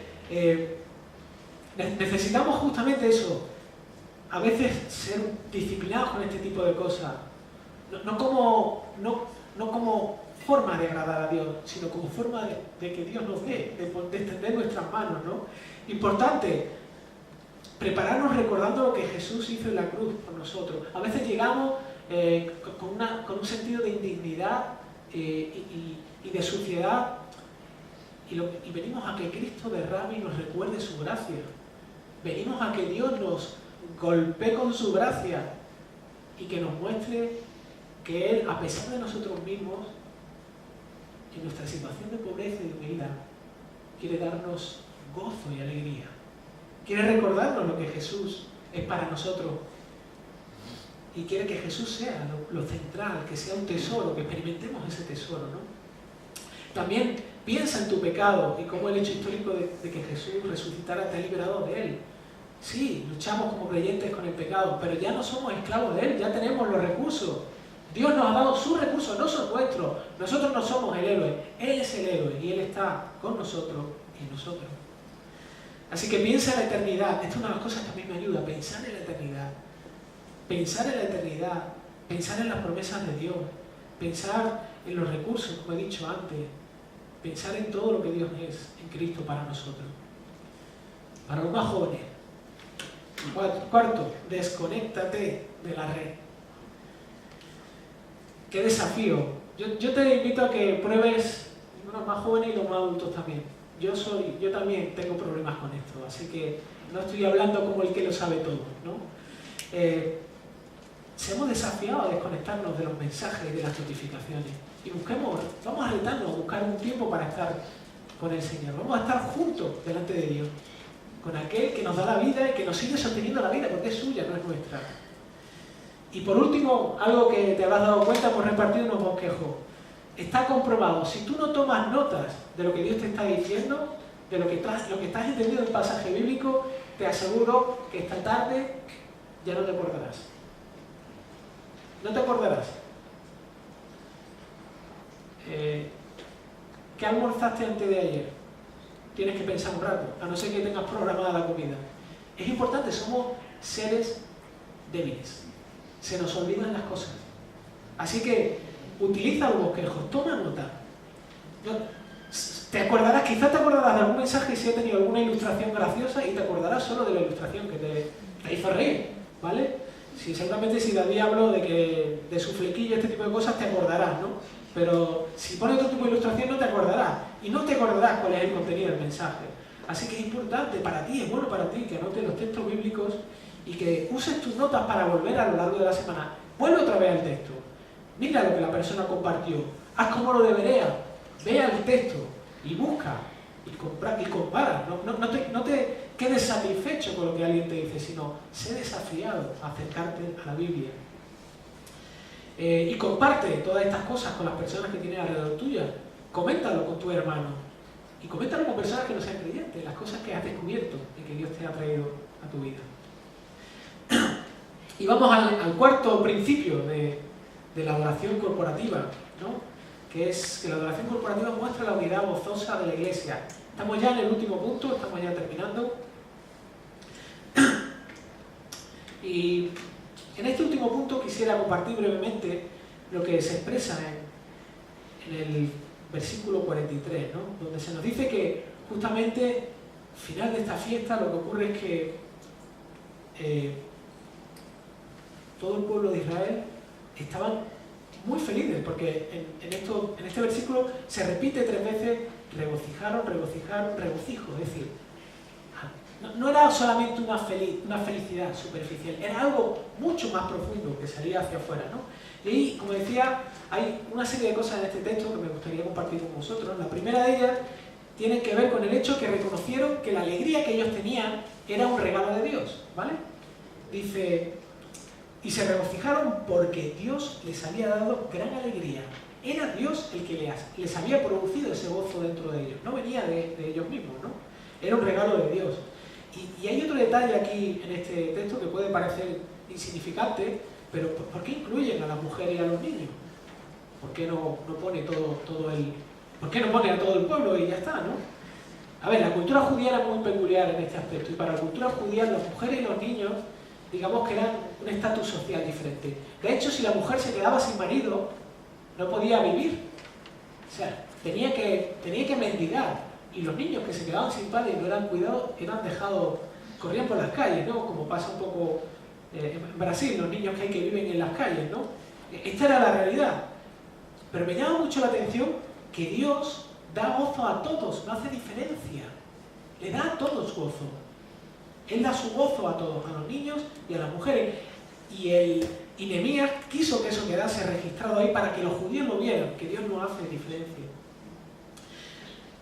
necesitamos justamente eso. A veces ser disciplinados con este tipo de cosas. No como forma de agradar a Dios, sino como forma de que Dios nos dé, de extender nuestras manos, ¿no? Importante, prepararnos recordando lo que Jesús hizo en la cruz por nosotros. A veces llegamos con un sentido de indignidad y de suciedad y venimos a que Cristo derrame y nos recuerde su gracia. Venimos a que Dios nos golpee con su gracia y que nos muestre que Él, a pesar de nosotros mismos, en nuestra situación de pobreza y de humildad, quiere darnos gozo y alegría. Quiere recordarnos lo que Jesús es para nosotros y quiere que Jesús sea lo central, que sea un tesoro, que experimentemos ese tesoro, ¿no? También piensa en tu pecado y cómo el hecho histórico de que Jesús resucitara te ha liberado de él. Sí, luchamos como creyentes con el pecado, pero ya no somos esclavos de él, ya tenemos los recursos. Dios nos ha dado sus recursos, no son nuestros. Nosotros no somos el héroe, Él es el héroe y Él está con nosotros y nosotros. Así que piensa en la eternidad. Esta es una de las cosas que a mí me ayuda, pensar en la eternidad. Pensar en la eternidad, pensar en las promesas de Dios, pensar en los recursos, como he dicho antes, pensar en todo lo que Dios es en Cristo para nosotros. Para los más jóvenes. Cuarto, desconéctate de la red. ¡Qué desafío! Yo te invito a que pruebes, los más jóvenes y los más adultos también. Yo también tengo problemas con esto, así que no estoy hablando como el que lo sabe todo, ¿no? Seamos desafiados a desconectarnos de los mensajes y de las notificaciones y vamos a retarnos a buscar un tiempo para estar con el Señor. Vamos a estar juntos delante de Dios, con aquel que nos da la vida y que nos sigue sosteniendo la vida porque es suya, no es nuestra. Y por último, algo que te habrás dado cuenta, hemos repartido unos bosquejos. Está comprobado, si tú no tomas notas de lo que Dios te está diciendo, de lo que estás entendiendo del pasaje bíblico, te aseguro que esta tarde ya no te acordarás. No te acordarás. ¿Qué almorzaste antes de ayer? Tienes que pensar un rato, a no ser que tengas programada la comida. Es importante, somos seres débiles. Se nos olvidan las cosas. Así que utiliza los bosquejos, toma nota. Te acordarás, quizás te acordarás de algún mensaje si he tenido alguna ilustración graciosa y te acordarás solo de la ilustración que te hizo reír, ¿vale? Seguramente si David habló de su flequillo, este tipo de cosas, te acordarás, ¿no? Pero si pone otro tipo de ilustración no te acordarás. Y no te acordarás cuál es el contenido del mensaje. Así que es importante para ti, es bueno para ti que anotes los textos bíblicos y que uses tus notas para volver a lo largo de la semana. Vuelve otra vez al texto. Mira lo que la persona compartió. Haz como lo debería. Ve al texto y busca y compara. No te quedes satisfecho con lo que alguien te dice, sino sé desafiado a acercarte a la Biblia. Y comparte todas estas cosas con las personas que tienes alrededor tuya. Coméntalo con tu hermano. Y coméntalo con personas que no sean creyentes, las cosas que has descubierto y que Dios te ha traído a tu vida. Y vamos al cuarto principio de la adoración corporativa, ¿no? Que es que la adoración corporativa muestra la unidad gozosa de la iglesia. Estamos ya en el último punto, estamos ya terminando. Y en este último punto quisiera compartir brevemente lo que se expresa en el versículo 43, ¿no? Donde se nos dice que justamente al final de esta fiesta lo que ocurre es que todo el pueblo de Israel estaban muy felices, porque en este versículo se repite 3 veces regocijaron, regocijo, es decir, no era solamente una felicidad superficial, era algo mucho más profundo que salía hacia afuera, ¿no? Y ahí, como decía, hay una serie de cosas en este texto que me gustaría compartir con vosotros. La primera de ellas tiene que ver con el hecho que reconocieron que la alegría que ellos tenían era un regalo de Dios, ¿vale? Dice, y se regocijaron porque Dios les había dado gran alegría. Era Dios el que les había producido ese gozo dentro de ellos, no venía de ellos mismos, ¿no? Era un regalo de Dios. Y hay otro detalle aquí en este texto que puede parecer insignificante, pero ¿por qué incluyen a las mujeres y a los niños? ¿Por qué no pone ¿por qué no pone a todo el pueblo y ya está, no? A ver, la cultura judía era muy peculiar en este aspecto, y para la cultura judía las mujeres y los niños, digamos que eran un estatus social diferente. De hecho, si la mujer se quedaba sin marido, no podía vivir. O sea, tenía que mendigar. Y los niños que se quedaban sin padre y no eran cuidados, eran dejados, corrían por las calles, ¿no? Como pasa un poco en Brasil, los niños que viven en las calles, ¿no? Esta era la realidad. Pero me llama mucho la atención que Dios da gozo a todos, no hace diferencia. Le da a todos gozo. Él da su gozo a todos, a los niños y a las mujeres. Y Nehemías quiso que eso quedase registrado ahí para que los judíos lo vieran, que Dios no hace diferencia.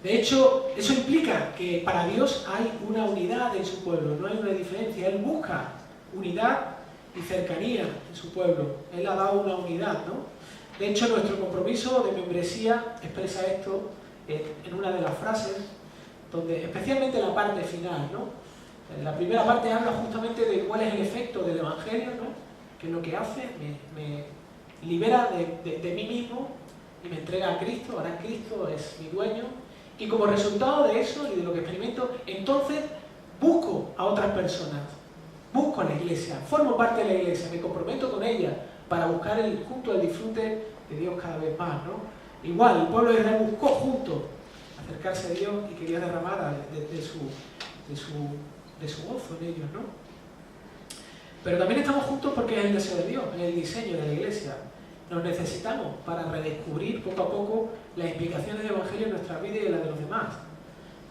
De hecho, eso implica que para Dios hay una unidad en su pueblo, no hay una diferencia. Él busca unidad y cercanía en su pueblo. Él ha dado una unidad, ¿no? De hecho, nuestro compromiso de membresía expresa esto en una de las frases, donde, especialmente en la parte final, ¿no? En la primera parte habla justamente de cuál es el efecto del Evangelio, ¿no? Que es lo que hace, me libera de mí mismo y me entrega a Cristo, ahora Cristo es mi dueño. Y como resultado de eso y de lo que experimento, entonces busco a otras personas, busco a la iglesia, formo parte de la iglesia, me comprometo con ella para buscar junto el disfrute de Dios cada vez más, ¿no? Igual, el pueblo de Israel buscó junto acercarse a Dios y quería derramar de su gozo en ellos, ¿no? Pero también estamos juntos porque es el deseo de Dios, en el diseño de la iglesia. Nos necesitamos para redescubrir poco a poco las implicaciones del Evangelio en nuestra vida y en la de los demás.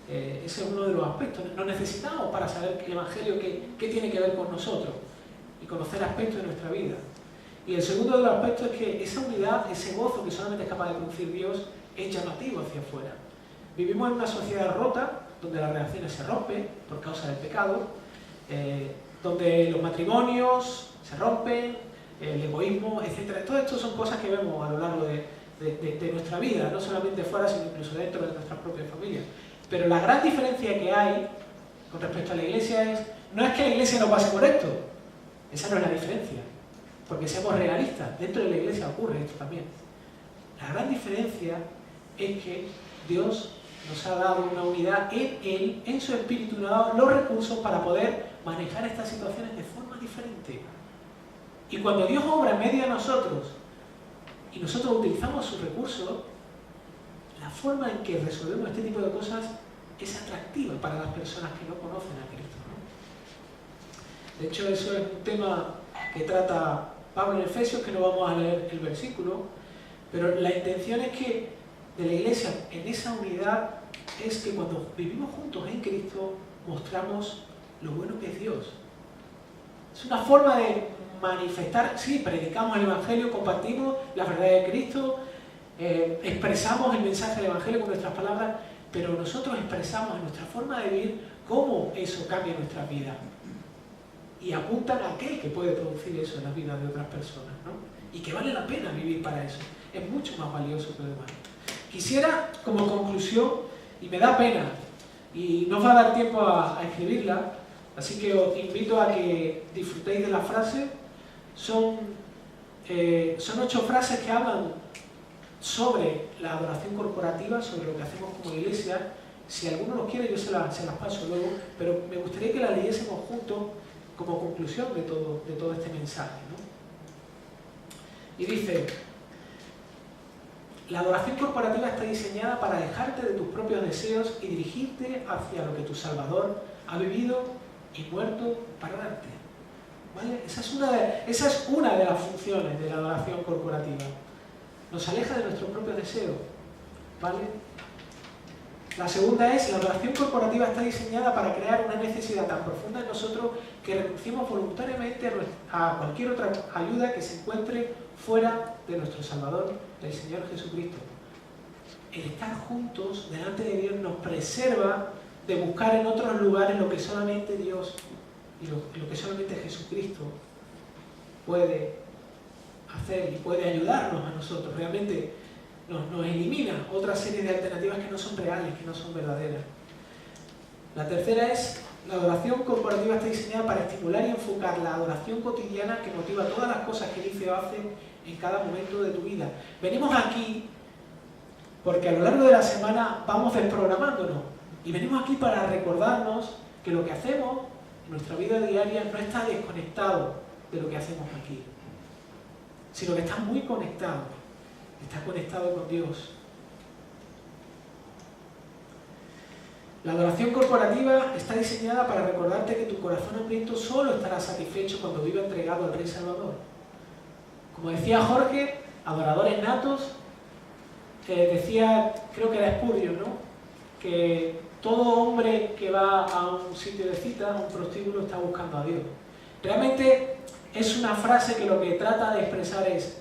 Ese es uno de los aspectos. Nos necesitamos para saber el Evangelio qué tiene que ver con nosotros y conocer aspectos de nuestra vida. Y el segundo de los aspectos es que esa unidad, ese gozo que solamente es capaz de producir Dios, es llamativo hacia afuera. Vivimos en una sociedad rota, donde las relaciones se rompen por causa del pecado, donde los matrimonios se rompen, el egoísmo, etc. Todo esto son cosas que vemos a lo largo de nuestra vida, no solamente fuera, sino incluso dentro de nuestras propias familias. Pero la gran diferencia que hay con respecto a la Iglesia no es que la Iglesia no pase por esto, esa no es la diferencia, porque seamos realistas, dentro de la Iglesia ocurre esto también. La gran diferencia es que Dios nos ha dado una unidad en Él, en su Espíritu, nos ha dado los recursos para poder manejar estas situaciones de forma diferente. Y cuando Dios obra en medio de nosotros y nosotros utilizamos sus recursos, la forma en que resolvemos este tipo de cosas es atractiva para las personas que no conocen a Cristo, ¿no? De hecho, eso es un tema que trata Pablo en Efesios, que no vamos a leer el versículo, pero la intención es que de la Iglesia en esa unidad es que cuando vivimos juntos en Cristo mostramos lo bueno que es Dios. Es una forma de manifestar, sí, predicamos el Evangelio, compartimos la verdad de Cristo, expresamos el mensaje del Evangelio con nuestras palabras, pero nosotros expresamos en nuestra forma de vivir cómo eso cambia nuestra vida. Y apuntan a aquel que puede producir eso en la vida de otras personas, ¿no? Y que vale la pena vivir para eso. Es mucho más valioso que lo demás. Quisiera, como conclusión, y me da pena, y no os va a dar tiempo a escribirla, así que os invito a que disfrutéis de la frase. Son 8 frases que hablan sobre la adoración corporativa, sobre lo que hacemos como iglesia. Si alguno los quiere, yo se las paso luego, pero me gustaría que las leyésemos juntos como conclusión de todo este mensaje, ¿no? Y dice: la adoración corporativa está diseñada para alejarte de tus propios deseos y dirigirte hacia lo que tu Salvador ha vivido y muerto para darte. ¿Vale? Esa es una de las funciones de la adoración corporativa. Nos aleja de nuestros propios deseos, ¿vale? La segunda es: la adoración corporativa está diseñada para crear una necesidad tan profunda en nosotros que renunciemos voluntariamente a cualquier otra ayuda que se encuentre fuera de nuestro Salvador, del Señor Jesucristo. El estar juntos delante de Dios nos preserva de buscar en otros lugares lo que solamente Dios y lo que solamente Jesucristo puede hacer y puede ayudarnos a nosotros. Realmente nos elimina otra serie de alternativas que no son reales, que no son verdaderas. La tercera es: la adoración corporativa está diseñada para estimular y enfocar la adoración cotidiana que motiva todas las cosas que dice o hace en cada momento de tu vida. Venimos aquí porque a lo largo de la semana vamos desprogramándonos y venimos aquí para recordarnos que lo que hacemos en nuestra vida diaria no está desconectado de lo que hacemos aquí, sino que está muy conectado, está conectado con Dios. La adoración corporativa está diseñada para recordarte que tu corazón hambriento solo estará satisfecho cuando viva entregado al Rey Salvador. Como decía Jorge, adoradores natos, decía, creo que era Spurgeon, ¿no?, que todo hombre que va a un sitio de citas, a un prostíbulo, está buscando a Dios. Realmente es una frase que lo que trata de expresar es: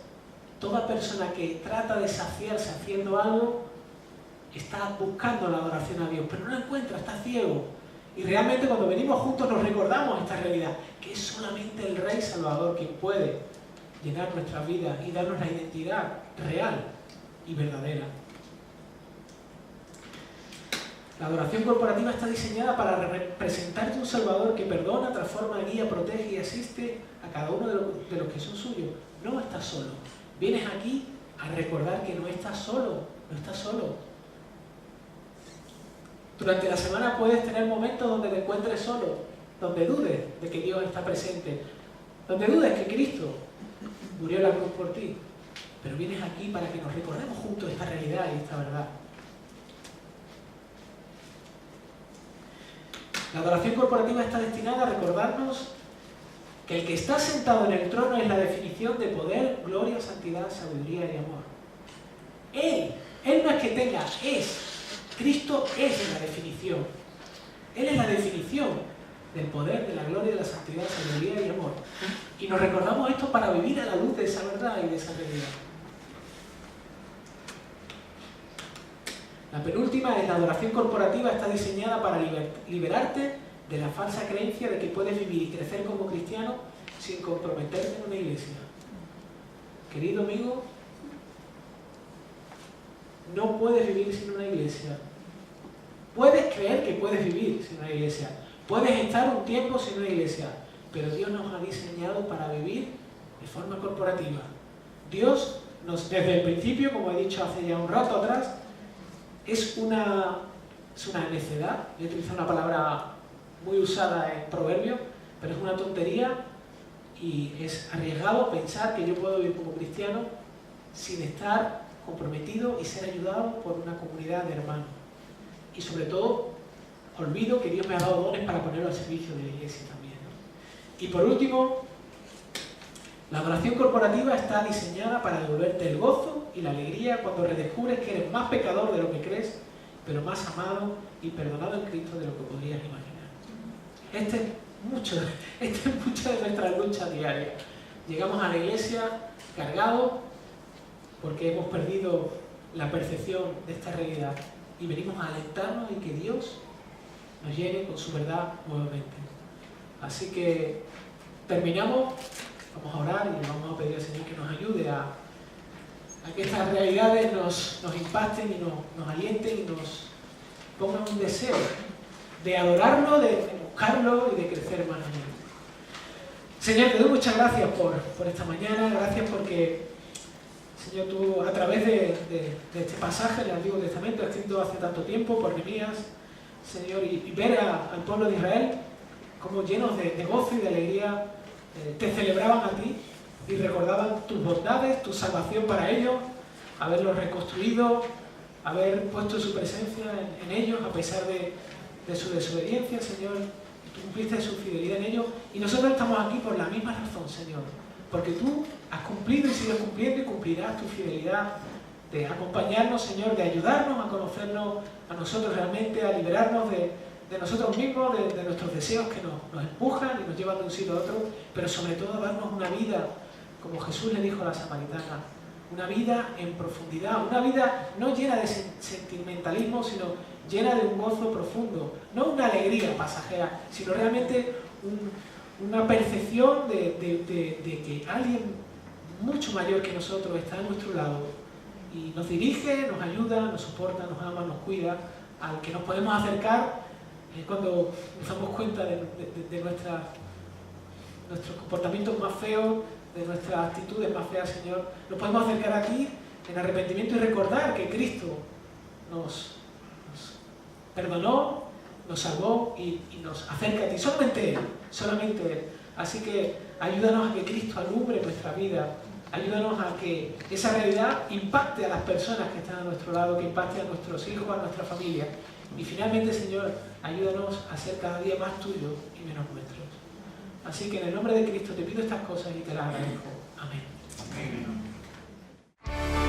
toda persona que trata de saciarse haciendo algo está buscando la adoración a Dios, pero no la encuentra, está ciego. Y realmente cuando venimos juntos nos recordamos esta realidad, que es solamente el Rey Salvador quien puede llenar nuestras vidas y darnos la identidad real y verdadera. La adoración corporativa está diseñada para representarte un Salvador que perdona, transforma, guía, protege y asiste a cada uno de los que son suyos. No estás solo. Vienes aquí a recordar que no estás solo, no estás solo. Durante la semana puedes tener momentos donde te encuentres solo, donde dudes de que Dios está presente, donde dudes que Cristo murió en la cruz por ti, pero vienes aquí para que nos recordemos juntos esta realidad y esta verdad. La adoración corporativa está destinada a recordarnos que el que está sentado en el trono es la definición de poder, gloria, santidad, sabiduría y amor. Él no es que tenga, es. Cristo es la definición. Él es la definición del poder, de la gloria, de la santidad, sabiduría y amor. Y nos recordamos esto para vivir a la luz de esa verdad y de esa realidad. La penúltima es: la adoración corporativa está diseñada para liberarte de la falsa creencia de que puedes vivir y crecer como cristiano sin comprometerte en una iglesia. querido amigo, no puedes vivir sin una iglesia. Puedes creer que puedes vivir sin una iglesia. Puedes estar un tiempo sin una iglesia. Pero Dios nos ha diseñado para vivir de forma corporativa. Dios desde el principio, como he dicho hace ya un rato atrás, es una necedad. He utilizado una palabra muy usada en Proverbios, pero es una tontería y es arriesgado pensar que yo puedo vivir como cristiano sin estar comprometido y ser ayudado por una comunidad de hermanos. Y sobre todo, olvido que Dios me ha dado dones para ponerlo al servicio de la iglesia también, ¿no? Y por último, la adoración corporativa está diseñada para devolverte el gozo y la alegría cuando redescubres que eres más pecador de lo que crees, pero más amado y perdonado en Cristo de lo que podrías imaginar. Esta es mucha de nuestra lucha diaria. Llegamos a la iglesia cargados porque hemos perdido la percepción de esta realidad y venimos a alentarnos y que Dios nos llene con su verdad nuevamente. Así que terminamos, vamos a orar y vamos a pedir al Señor que nos ayude a que estas realidades nos impacten y nos alienten y nos pongan un deseo de adorarlo, de buscarlo y de crecer más en él. Señor, te doy muchas gracias por esta mañana, gracias porque, Señor, tú a través de este pasaje del Antiguo Testamento, escrito hace tanto tiempo por Nehemías, Señor, y ver al pueblo de Israel como llenos de gozo y de alegría, te celebraban a ti y recordaban tus bondades, tu salvación para ellos, haberlos reconstruido, haber puesto su presencia en ellos a pesar de su desobediencia, Señor. Tú cumpliste su fidelidad en ellos y nosotros estamos aquí por la misma razón, Señor, porque tú has cumplido y sigues cumpliendo y cumplirás tu fidelidad de acompañarnos, Señor, de ayudarnos a conocernos a nosotros realmente, a liberarnos de nosotros mismos, de nuestros deseos que nos empujan y nos llevan de un sitio a otro, pero sobre todo a darnos una vida, como Jesús le dijo a la samaritana, una vida en profundidad, una vida no llena de sentimentalismo, sino llena de un gozo profundo, no una alegría pasajera, sino realmente una percepción de que alguien mucho mayor que nosotros está a nuestro lado y nos dirige, nos ayuda, nos soporta, nos ama, nos cuida, al que nos podemos acercar cuando nos damos cuenta de nuestros comportamientos más feos, de nuestras actitudes más feas, Señor. Nos podemos acercar a ti en arrepentimiento y recordar que Cristo nos perdonó, nos salvó y nos acerca a ti. Solamente Él. Así que ayúdanos a que Cristo alumbre nuestra vida. Ayúdanos a que esa realidad impacte a las personas que están a nuestro lado, que impacte a nuestros hijos, a nuestra familia. Y finalmente, Señor, ayúdanos a ser cada día más tuyos y menos nuestros. Así que en el nombre de Cristo te pido estas cosas y te las agradezco. Amén. Amén.